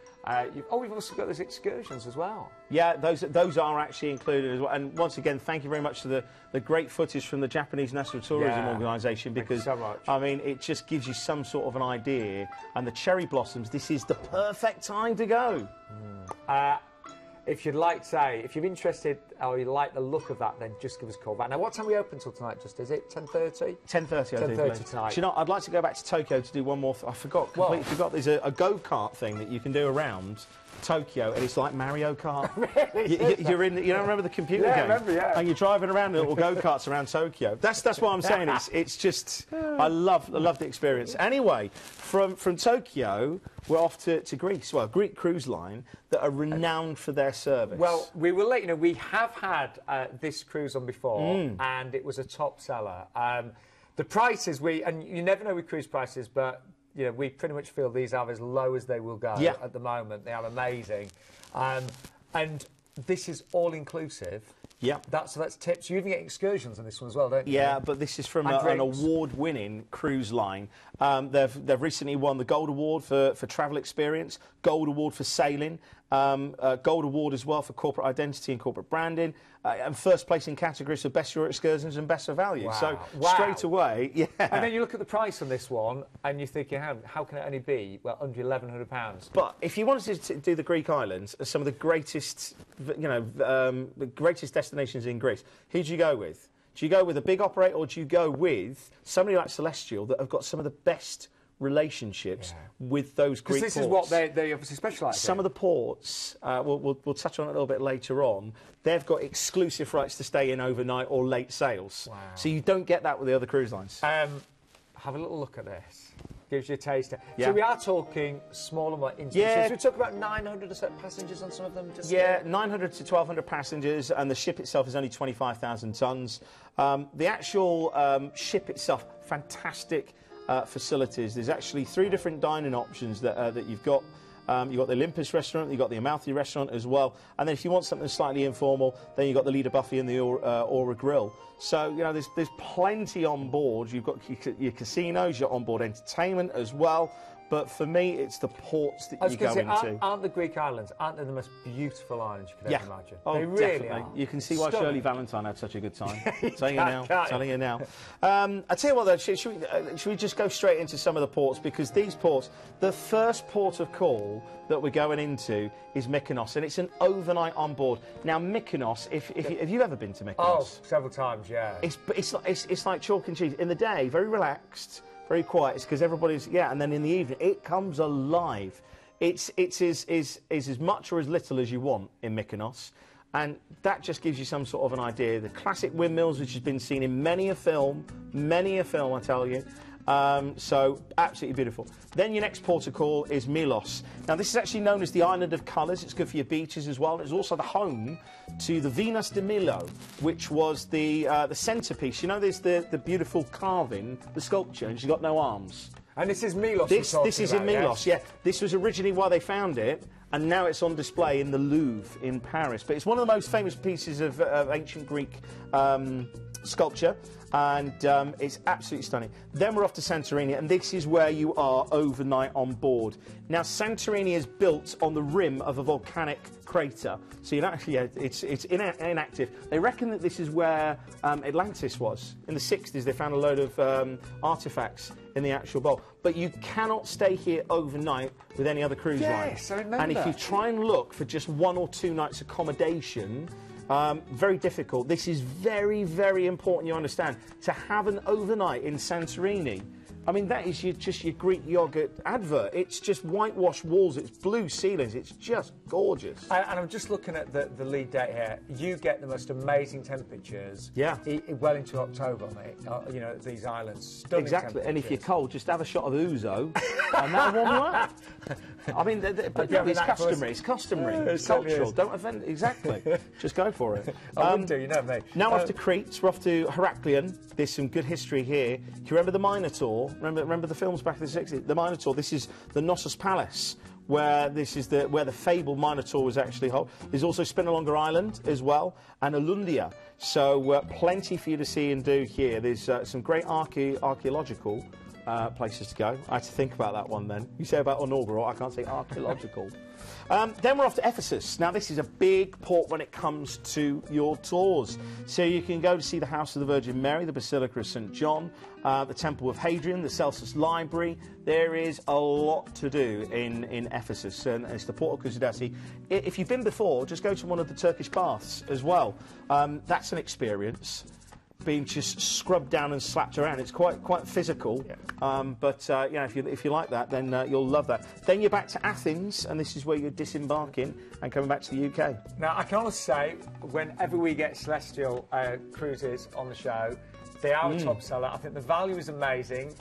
we've also got those excursions as well. Yeah, those are actually included as well. And once again, thank you very much to the great footage from the Japanese National Tourism Organisation, because so much. I mean, it just gives you some sort of an idea. And the cherry blossoms, this is the perfect time to go. If you'd like to say, if you're interested or you like the look of that, then just give us a call back. Now, what time are we open till tonight, just? Is it 10:30? 10:30, I do. 10:30 tonight. Do you know, I'd like to go back to Tokyo to do one more. I completely forgot. There's a go-kart thing that you can do around Tokyo, and it's like Mario Kart. Really? You're in. You don't remember the computer game? I remember, And you're driving around in little go-karts around Tokyo. That's what I'm saying. It's just I love the experience. Anyway, from Tokyo, we're off to Greece. Well, a Greek cruise line that are renowned for their service. Well, we will let you know, we have had this cruise on before, and it was a top seller. The prices, and you never know with cruise prices, but you know, we pretty much feel these are as low as they will go at the moment. They are amazing. And this is all-inclusive. Yeah. So that's tips. You even get excursions on this one as well, don't you? Yeah, but this is from an award-winning cruise line. They've recently won the Gold Award for travel experience, Gold Award for sailing, Gold Award as well for corporate identity and corporate branding, and first place in categories for best Euro excursions and best for value. Wow. So straight away, And then you look at the price on this one, and you're thinking, how can it only be under £1,100? But if you wanted to do the Greek islands, some of the greatest, the greatest destinations in Greece, who'd you go with? Do you go with a big operator, or do you go with somebody like Celestyal that have got some of the best relationships with those Greek ports? Because this is what they obviously specialise in. Some of the ports, we'll touch on it a little bit later on, they've got exclusive rights to stay in overnight or late sails. Wow. So you don't get that with the other cruise lines. Have a little look at this. Gives you a taster. So we are talking smaller, more intimate. Yeah. So we talk about 900 or so passengers on some of them? 900 to 1,200 passengers, and the ship itself is only 25,000 tonnes. The actual ship itself, fantastic facilities. There's actually 3 different dining options that you've got. You've got the Olympus restaurant, you've got the Amalfi restaurant as well, and then if you want something slightly informal, then you've got the Lido Buffet and the Aura Grill. So, you know, there's plenty on board. You've got your casinos, your onboard entertainment as well. But for me, it's the ports that you go into. Aren't the Greek islands, aren't they the most beautiful islands you could ever imagine? Oh, they really are. You can see why Shirley Valentine had such a good time. Telling you now. I tell you what, though, should we just go straight into some of the ports? Because these ports, the first port of call that we're going into is Mykonos, and it's an overnight on board. Now, Mykonos, have you ever been to Mykonos? Oh, several times, yeah. It's like chalk and cheese. In the day, very relaxed. Very quiet. It's because everybody's and then in the evening it comes alive. It's as much or as little as you want in Mykonos, and that just gives you some sort of an idea. The classic windmills, which has been seen in many a film, I tell you. So absolutely beautiful. Then your next port of call is Milos. Now this is actually known as the Island of Colours. It's good for your beaches as well. It's also the home to the Venus de Milo, which was the centrepiece. You know, there's the beautiful carving, the sculpture, and she's got no arms. And this is Milos. This is in Milos. Yes? Yeah. This was originally why they found it, and now it's on display in the Louvre in Paris. But it's one of the most famous pieces of ancient Greek sculpture, and it's absolutely stunning. Then we're off to Santorini, and this is where you are overnight on board. Now, Santorini is built on the rim of a volcanic crater, so you don't, it's inactive. They reckon that this is where Atlantis was. In the 60s, they found a load of artefacts in the actual bowl. But you cannot stay here overnight with any other cruise line. Yes, I remember. And if you try and look for just 1 or 2 nights accommodation, very difficult. This is very, very important, you understand, to have an overnight in Santorini. I mean, that is just your Greek yogurt advert. It's just whitewashed walls, it's blue ceilings, it's just gorgeous. And I'm just looking at the lead date here. You get the most amazing temperatures. Yeah. Well into October, mate. You know, these islands. Stunning exactly. And if you're cold, just have a shot of ouzo, and that'll warm you up. I mean, but no, it's customary. It's customary. It's cultural. Don't offend. Exactly. Just go for it. I wouldn't do, you know, mate. Now we're off to Crete. We're off to Heraklion. There's some good history here. Do you remember the Minotaur? Remember the films back in the 60s? The Minotaur. This is the Knossos Palace, where the fabled Minotaur was actually held. There's also Spinalonga Island as well, and Alundia. So plenty for you to see and do here. There's some great archaeological places to go. I had to think about that one then. You say about inaugural, I can't say archaeological. Then we're off to Ephesus. Now this is a big port when it comes to your tours. So you can go to see the House of the Virgin Mary, the Basilica of St. John, the Temple of Hadrian, the Celsus Library. There is a lot to do in Ephesus, and it's the Port of Kusadasi. If you've been before, just go to one of the Turkish baths as well. That's an experience. Being just scrubbed down and slapped around, it's quite physical. Yeah. But you know, if you like that, then you'll love that. Then you're back to Athens, and this is where you're disembarking and coming back to the UK. Now I can honestly say, whenever we get Celestyal Cruises on the show, they are a top seller. I think the value is amazing.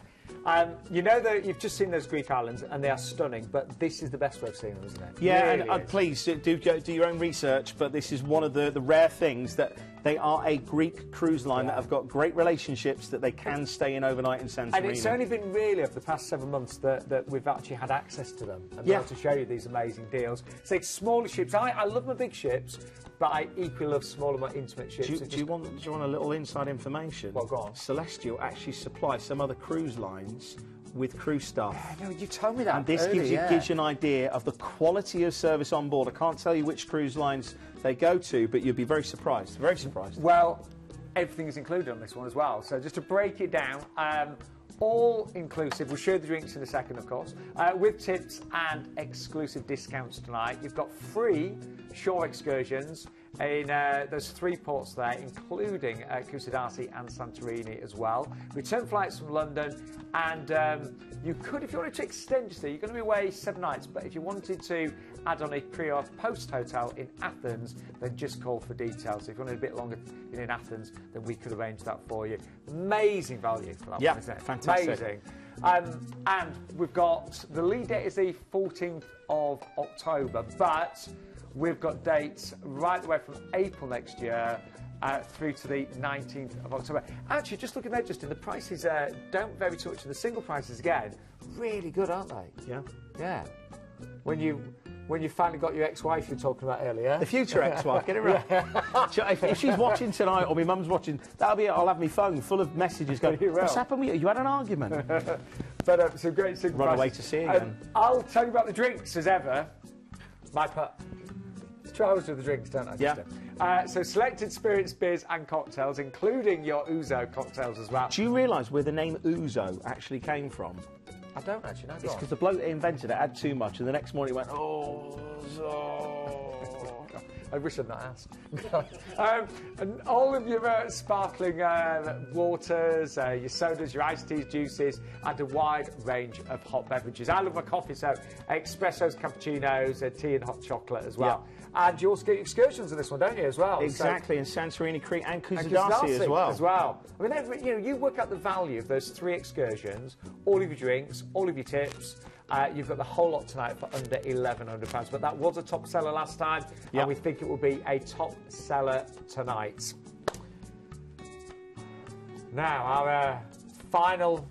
You know that you've just seen those Greek islands, and they are stunning, but this is the best way of seeing them, isn't it? Yeah, really and please do your own research, but this is one of the rare things that they are a Greek cruise line that have got great relationships, that they can stay in overnight in Santorini. And it's only been really over the past 7 months that we've actually had access to them and been able to show you these amazing deals. So it's smaller ships. I love my big ships, but I equally love smaller, more intimate ships. Do you want a little inside information? Well, go on. Celestyal actually supplies some other cruise lines with crew stuff. Yeah, no, you told me that. And this gives you an idea of the quality of service on board. I can't tell you which cruise lines they go to, but you'll be very surprised. Very surprised. Well, everything is included on this one as well. So just to break it down, all inclusive. We'll show the drinks in a second, of course, with tips and exclusive discounts tonight. You've got free shore excursions. in those 3 ports there, including Kusadasi and Santorini as well. Return flights from London, and you could, if you wanted to extend your stay, you're going to be away 7 nights, but if you wanted to add on a pre or post hotel in Athens, then just call for details. So if you wanted a bit longer in Athens, then we could arrange that for you. Amazing value for that one, isn't it? Fantastic. Amazing. And we've got, the lead date is the 14th of October, but we've got dates right the way from April next year through to the 19th of October. Actually, just looking there, Justin, the prices don't vary too much, and the single prices, again, really good, aren't they? Yeah. Yeah. When you finally got your ex-wife you were talking about earlier. The future ex-wife, get it right. If she's watching tonight, or my mum's watching, that'll be it. I'll have my phone full of messages going, what's happened with you? You had an argument. But some great single Run prices. away to see again. I'll tell you about the drinks, as ever. My part. I always do the drinks, don't I? Yeah. So selected spirits, beers and cocktails, including your ouzo cocktails as well. Do you realise where the name ouzo actually came from? I don't actually know. It's because the bloke that invented it had too much, and the next morning he went, oh, I wish I'd not asked. And all of your sparkling waters, your sodas, your iced teas, juices, and a wide range of hot beverages. I love my coffee, so espressos, cappuccinos, tea and hot chocolate as well. Yeah. And you also get excursions in this one, don't you, as well? Exactly, in Santorini, Crete and Kusadasi as well. I mean, you work out the value of those 3 excursions, all of your drinks, all of your tips. You've got the whole lot tonight for under £1,100, but that was a top seller last time, and we think it will be a top seller tonight. Now, our final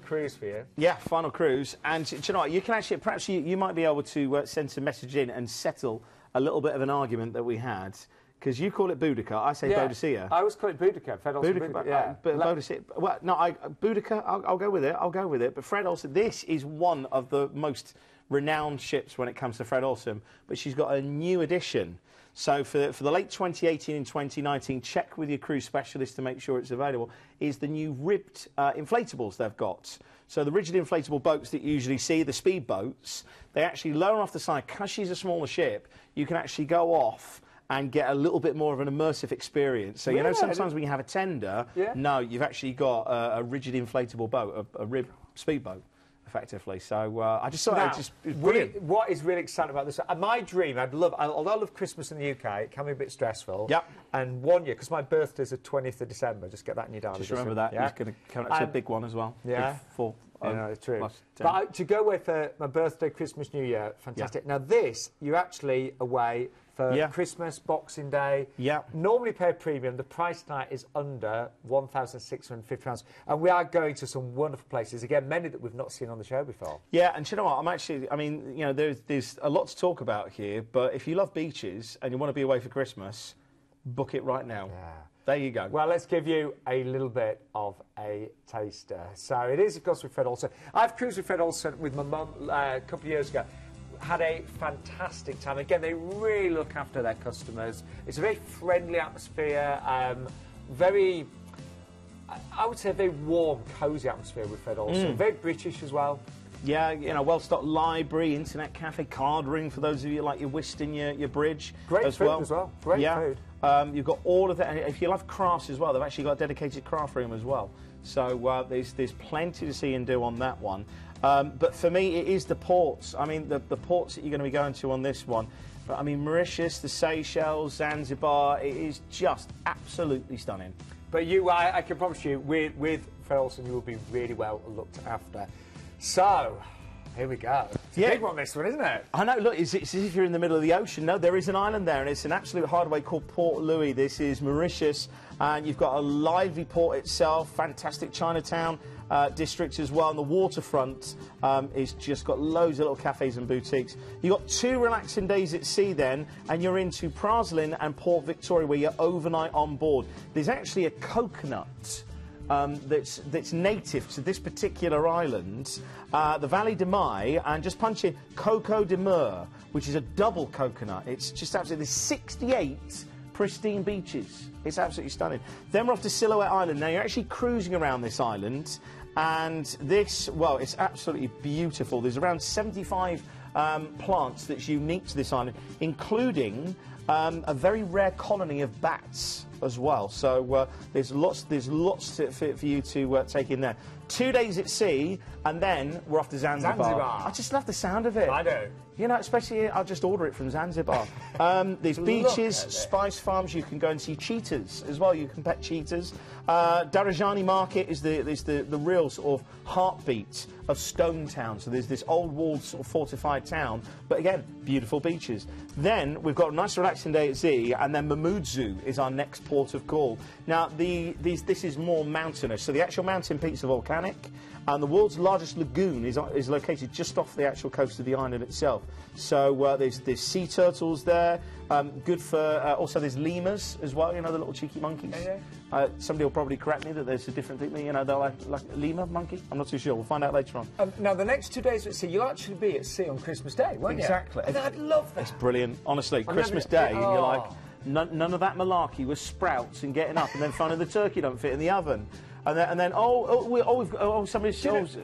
cruise for you. Yeah, final cruise. And do you know what? You can actually, perhaps you might be able to send some message in and settle a little bit of an argument that we had. Because you call it Boudicca, I say Boudicca. I always call it Boudicca. Fred Olsen, Boudicca, but Boudicca. Well, no, Boudicca. I'll go with it. I'll go with it. But Fred Olsen, this is one of the most renowned ships when it comes to Fred Olsen. But she's got a new addition. So for the late 2018 and 2019, check with your cruise specialist to make sure it's available. Is the new ribbed inflatables they've got. So the rigid inflatable boats that you usually see, the speed boats, they actually lower off the side. Because she's a smaller ship, you can actually go off and get a little bit more of an immersive experience. So, you know, sometimes when you have a tender, no, you've actually got a rigid inflatable boat, a rib speedboat, effectively. So I just thought it's brilliant. What is really exciting about this, my dream, although I love Christmas in the UK, it can be a bit stressful. Yep. And one year, because my birthday's the 20th of December, just get that in your diary. Just remember that. Yeah? It's going to come up to a big one as well. Yeah. Big 4. True. But to go away for my birthday, Christmas, New Year, fantastic. Yeah. Now this, you're actually away for Christmas, Boxing Day. Yeah. Normally pay a premium. The price tonight is under £1,650. And we are going to some wonderful places. Again, many that we've not seen on the show before. Yeah, and you know what? I mean, you know, there's a lot to talk about here, but if you love beaches and you want to be away for Christmas, book it right now. Yeah. There you go. Well, let's give you a little bit of a taster. So it is, of course, with Fred Olsen. I've cruised with Fred Olsen with my mum a couple of years ago. Had a fantastic time. Again, they really look after their customers. It's a very friendly atmosphere, very, I would say, a very warm, cosy atmosphere with Fred Olsen. Very British as well. Yeah, you know, well-stocked library, internet cafe, card room for those of you like your whist and your bridge. Great food as well. Great food. You've got all of that, and if you love crafts as well, they've actually got a dedicated craft room as well. So there's plenty to see and do on that one. But for me, it is the ports. I mean, the ports that you're going to be going to on this one. But I mean, Mauritius, the Seychelles, Zanzibar, it is just absolutely stunning. But I can promise you, with Fred Olsen, you will be really well looked after. So, here we go. It's a big one, this one, isn't it? I know, look, it's as if you're in the middle of the ocean. No, there is an island there, and it's an absolute hideaway called Port Louis. This is Mauritius, and you've got a lively port itself, fantastic Chinatown district as well, and the waterfront is just got loads of little cafes and boutiques. You've got 2 relaxing days at sea then, and you're into Praslin and Port Victoria, where you're overnight on board. There's actually a coconut that's native to this particular island, the Valley de Mai, and just punch in Coco de Mer, which is a double coconut. It's just absolutely 68 pristine beaches. It's absolutely stunning. Then we're off to Silhouette Island. Now you're actually cruising around this island, and this, well, it's absolutely beautiful. There's around 75 plants that's unique to this island, including a very rare colony of bats as well. So there's lots for you to take in there. 2 days at sea, and then we're off to Zanzibar. I just love the sound of it. I do. You know, especially I'll just order it from Zanzibar. There's beaches, spice farms. You can go and see cheetahs as well. You can pet cheetahs. Darajani Market is the real sort of heartbeat of Stone Town. So there's this old walled sort of fortified town, but again, beautiful beaches. Then we've got a nice relaxing day at sea, and then Mamoudzou is our next port of call. Now this is more mountainous. So the actual mountain peaks are volcanic. And the world's largest lagoon is located just off the actual coast of the island itself. So there's sea turtles there. Good for also there's lemurs as well. You know, the little cheeky monkeys. Yeah. Somebody will probably correct me that there's a different thing. You know, they're like a lemur monkey. I'm not too sure. We'll find out later on. Now the next 2 days at sea, you'll actually be at sea on Christmas Day, won't you? Exactly. And I'd love that. It's brilliant, honestly. Christmas Day, and you're like none of that malarkey with sprouts and getting up and then finding the turkey don't fit in the oven. And then somebody's arrived.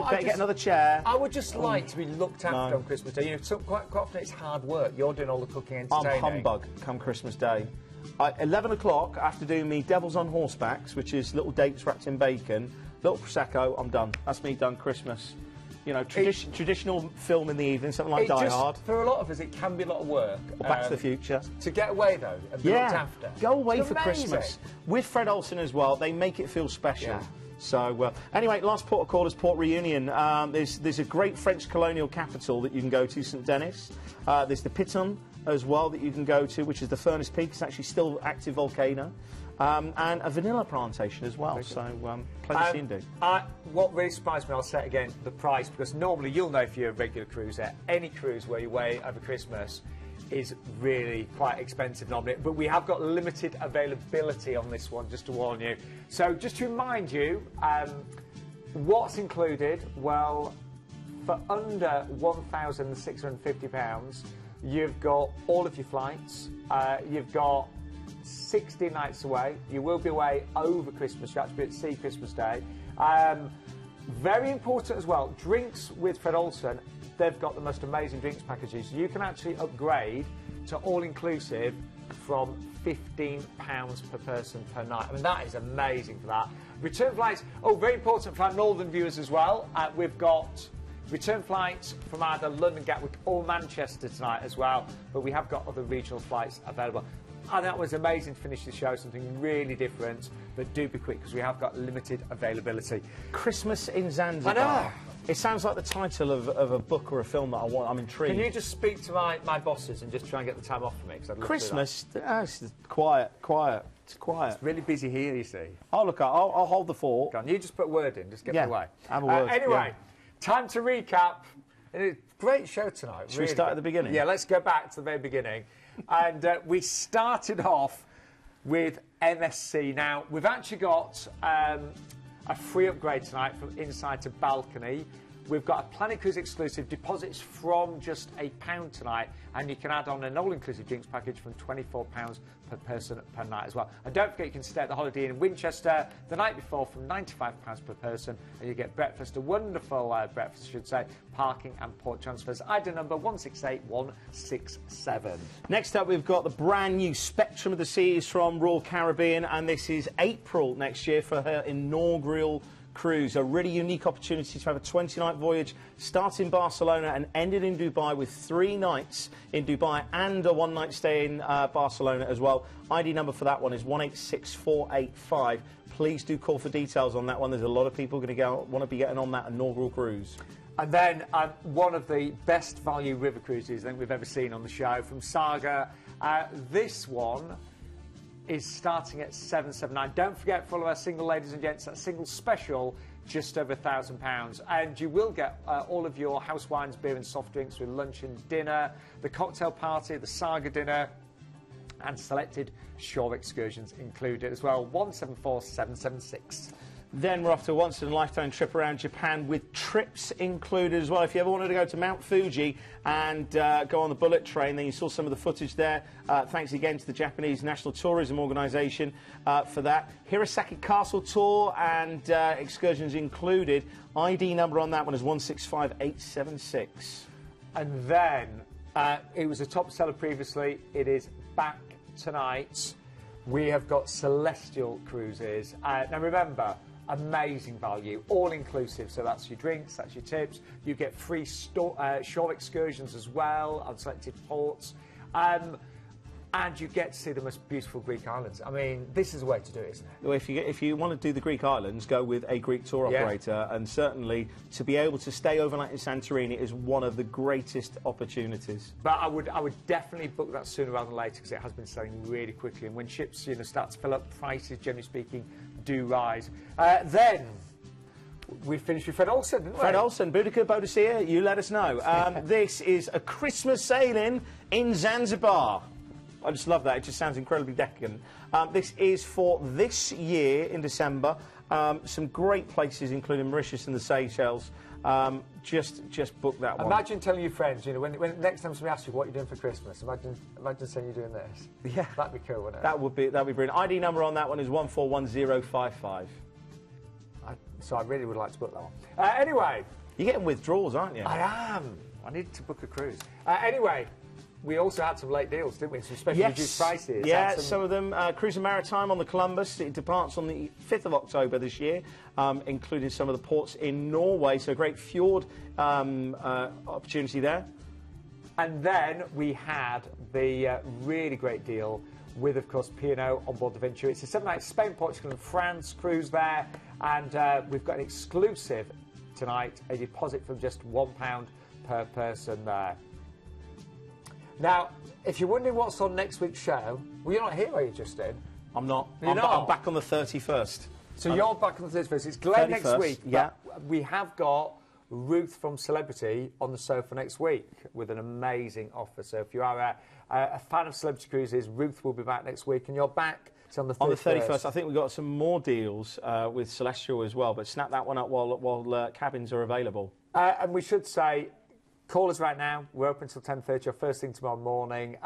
Better get another chair. I would just like to be looked after on Christmas Day. You know, quite often it's hard work. You're doing all the cooking, entertaining. I'm humbug come Christmas Day. 11 o'clock, after doing me Devils on Horsebacks, which is little dates wrapped in bacon, little prosecco. I'm done. That's me done Christmas. You know, traditional film in the evening, something like Die Hard. For a lot of us, it can be a lot of work. Or Back to the Future. To get away, though, and be looked after. Go away for Christmas. With Fred Olsen as well, they make it feel special. Yeah. So, anyway, last port of call is Port Reunion. There's a great French colonial capital that you can go to, St Denis. There's the Piton as well that you can go to, which is the Furnace Peak. It's actually still an active volcano. And a vanilla plantation as well, so plenty to do. What really surprised me, I'll say it again, the price, because normally you'll know if you're a regular cruiser, any cruise where you away over Christmas is really quite expensive normally, but we have got limited availability on this one, just to warn you. So just to remind you, what's included, well, for under £1,650, you've got all of your flights, you've got 60 nights away. You will be away over Christmas. You have to be at sea Christmas Day. Very important as well, drinks with Fred Olsen. They've got the most amazing drinks packages. You can actually upgrade to all-inclusive from £15 per person per night. I mean, that is amazing for that. Return flights, very important for our northern viewers as well. We've got return flights from either London, Gatwick or Manchester tonight as well, but we have got other regional flights available. And that was amazing to finish the show, something really different, but do be quick because we have got limited availability. Christmas in Zanzibar. I know. It sounds like the title of a book or a film that I want. I'm intrigued. Can you just speak to my bosses and just try and get the time off for me? Cause I'd love Christmas? To do that. It's quiet. It's quiet. It's really busy here, you see. Oh, look, I'll hold the fort. Go on, you just put a word in, just get me away. Have a word. Anyway, time to recap. Great show tonight. Should we start at the beginning? Yeah, let's go back to the very beginning. And we started off with MSC. Now, we've actually got a free upgrade tonight from inside to balcony. We've got a Planet Cruise exclusive, deposits from just £1 tonight, and you can add on an all-inclusive drinks package from £24 per person per night as well. And don't forget you can stay at the Holiday Inn in Winchester the night before from £95 per person, and you get breakfast, a wonderful breakfast I should say, parking and port transfers. ID number 168167. Next up we've got the brand new Spectrum of the Seas from Royal Caribbean, and this is April next year for her inaugural cruise. A really unique opportunity to have a 20-night voyage, start in Barcelona and ended in Dubai with 3 nights in Dubai and a 1-night stay in Barcelona as well. ID number for that one is 186485. Please do call for details on that one. There's a lot of people going to want to be getting on that inaugural cruise. And then one of the best value river cruises I think we've ever seen on the show from Saga. This one is starting at £779. Don't forget, for all of our single ladies and gents, that single special, just over £1,000. And you will get all of your house wines, beer and soft drinks with lunch and dinner, the cocktail party, the Saga dinner, and selected shore excursions included as well. 174776. Then we're off to a once-in-a-lifetime trip around Japan with trips included as well. If you ever wanted to go to Mount Fuji and go on the bullet train, then you saw some of the footage there. Thanks again to the Japanese National Tourism Organisation for that. Hirosaki Castle Tour and excursions included. ID number on that one is 165876. And then it was a top seller previously. It is back tonight. We have got Celestyal Cruises. Now remember, amazing value, all inclusive. So that's your drinks, that's your tips. You get free shore excursions as well on selected ports. And you get to see the most beautiful Greek islands. I mean, this is the way to do it, isn't it? Well, if you want to do the Greek islands, go with a Greek tour operator, and certainly to be able to stay overnight in Santorini is one of the greatest opportunities. But I would definitely book that sooner rather than later, because it has been selling really quickly. And when ships start to fill up, prices, generally speaking, do rise. Then we finished with Fred Olsen, didn't we? Fred Olsen, Boudicca, Boudicca, you let us know. This is a Christmas sailing in Zanzibar. I just love that. It just sounds incredibly decadent. This is for this year in December. Some great places, including Mauritius and the Seychelles. Just book that one. Imagine telling your friends, when next time somebody asks you what you're doing for Christmas, imagine saying you're doing this. Yeah, that'd be cool, wouldn't it? That'd be brilliant. ID number on that one is 141055. So I really would like to book that one. Anyway, you're getting withdrawals, aren't you? I am. I need to book a cruise. Anyway. We also had some late deals, didn't we? Some special reduced prices. Yeah, some of them. Cruise and Maritime on the Columbus. It departs on the 5th of October this year, including some of the ports in Norway. So a great fjord opportunity there. And then we had the really great deal with, of course, P&O on board the Ventura. It's a 7-night Spain, Portugal and France cruise there. And we've got an exclusive tonight, a deposit from just £1 per person there. Now, if you're wondering what's on next week's show, well, you're not here, are you, Justin? I'm not. I'm back on the 31st. So you're back on the 31st. It's Glenn next week. Yeah. We have got Ruth from Celebrity on the sofa next week with an amazing offer. So if you are a fan of Celebrity Cruises, Ruth will be back next week, and you're back on the 31st. On the 31st, I think we've got some more deals with Celestial as well, but snap that one up while cabins are available. And we should say, call us right now. We're open until 10:30 or first thing tomorrow morning.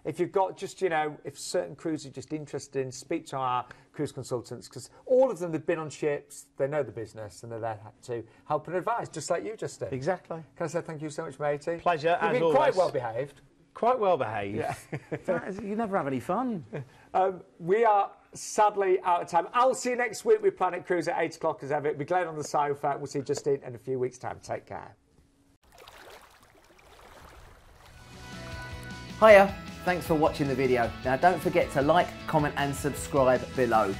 If you've got just, if certain cruises you're just interested in, speak to our cruise consultants, because all of them have been on ships, they know the business, and they're there to help and advise, just like you, Justin. Exactly. Can I say thank you so much, matey? Pleasure, as always. You've been quite well behaved. Quite well behaved. Yeah. You never have any fun. We are sadly out of time. I'll see you next week with Planet Cruise at 8 o'clock as ever. It'll be Glenn on the sofa. We'll see Justin in a few weeks' time. Take care. Hiya, thanks for watching the video. Now don't forget to like, comment and subscribe below.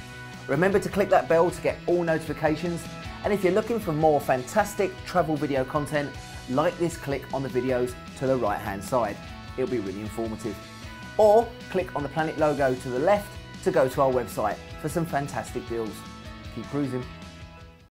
Remember to click that bell to get all notifications, and if you're looking for more fantastic travel video content, like this click on the videos to the right hand side. It'll be really informative. Or click on the Planet logo to the left to go to our website for some fantastic deals. Keep cruising.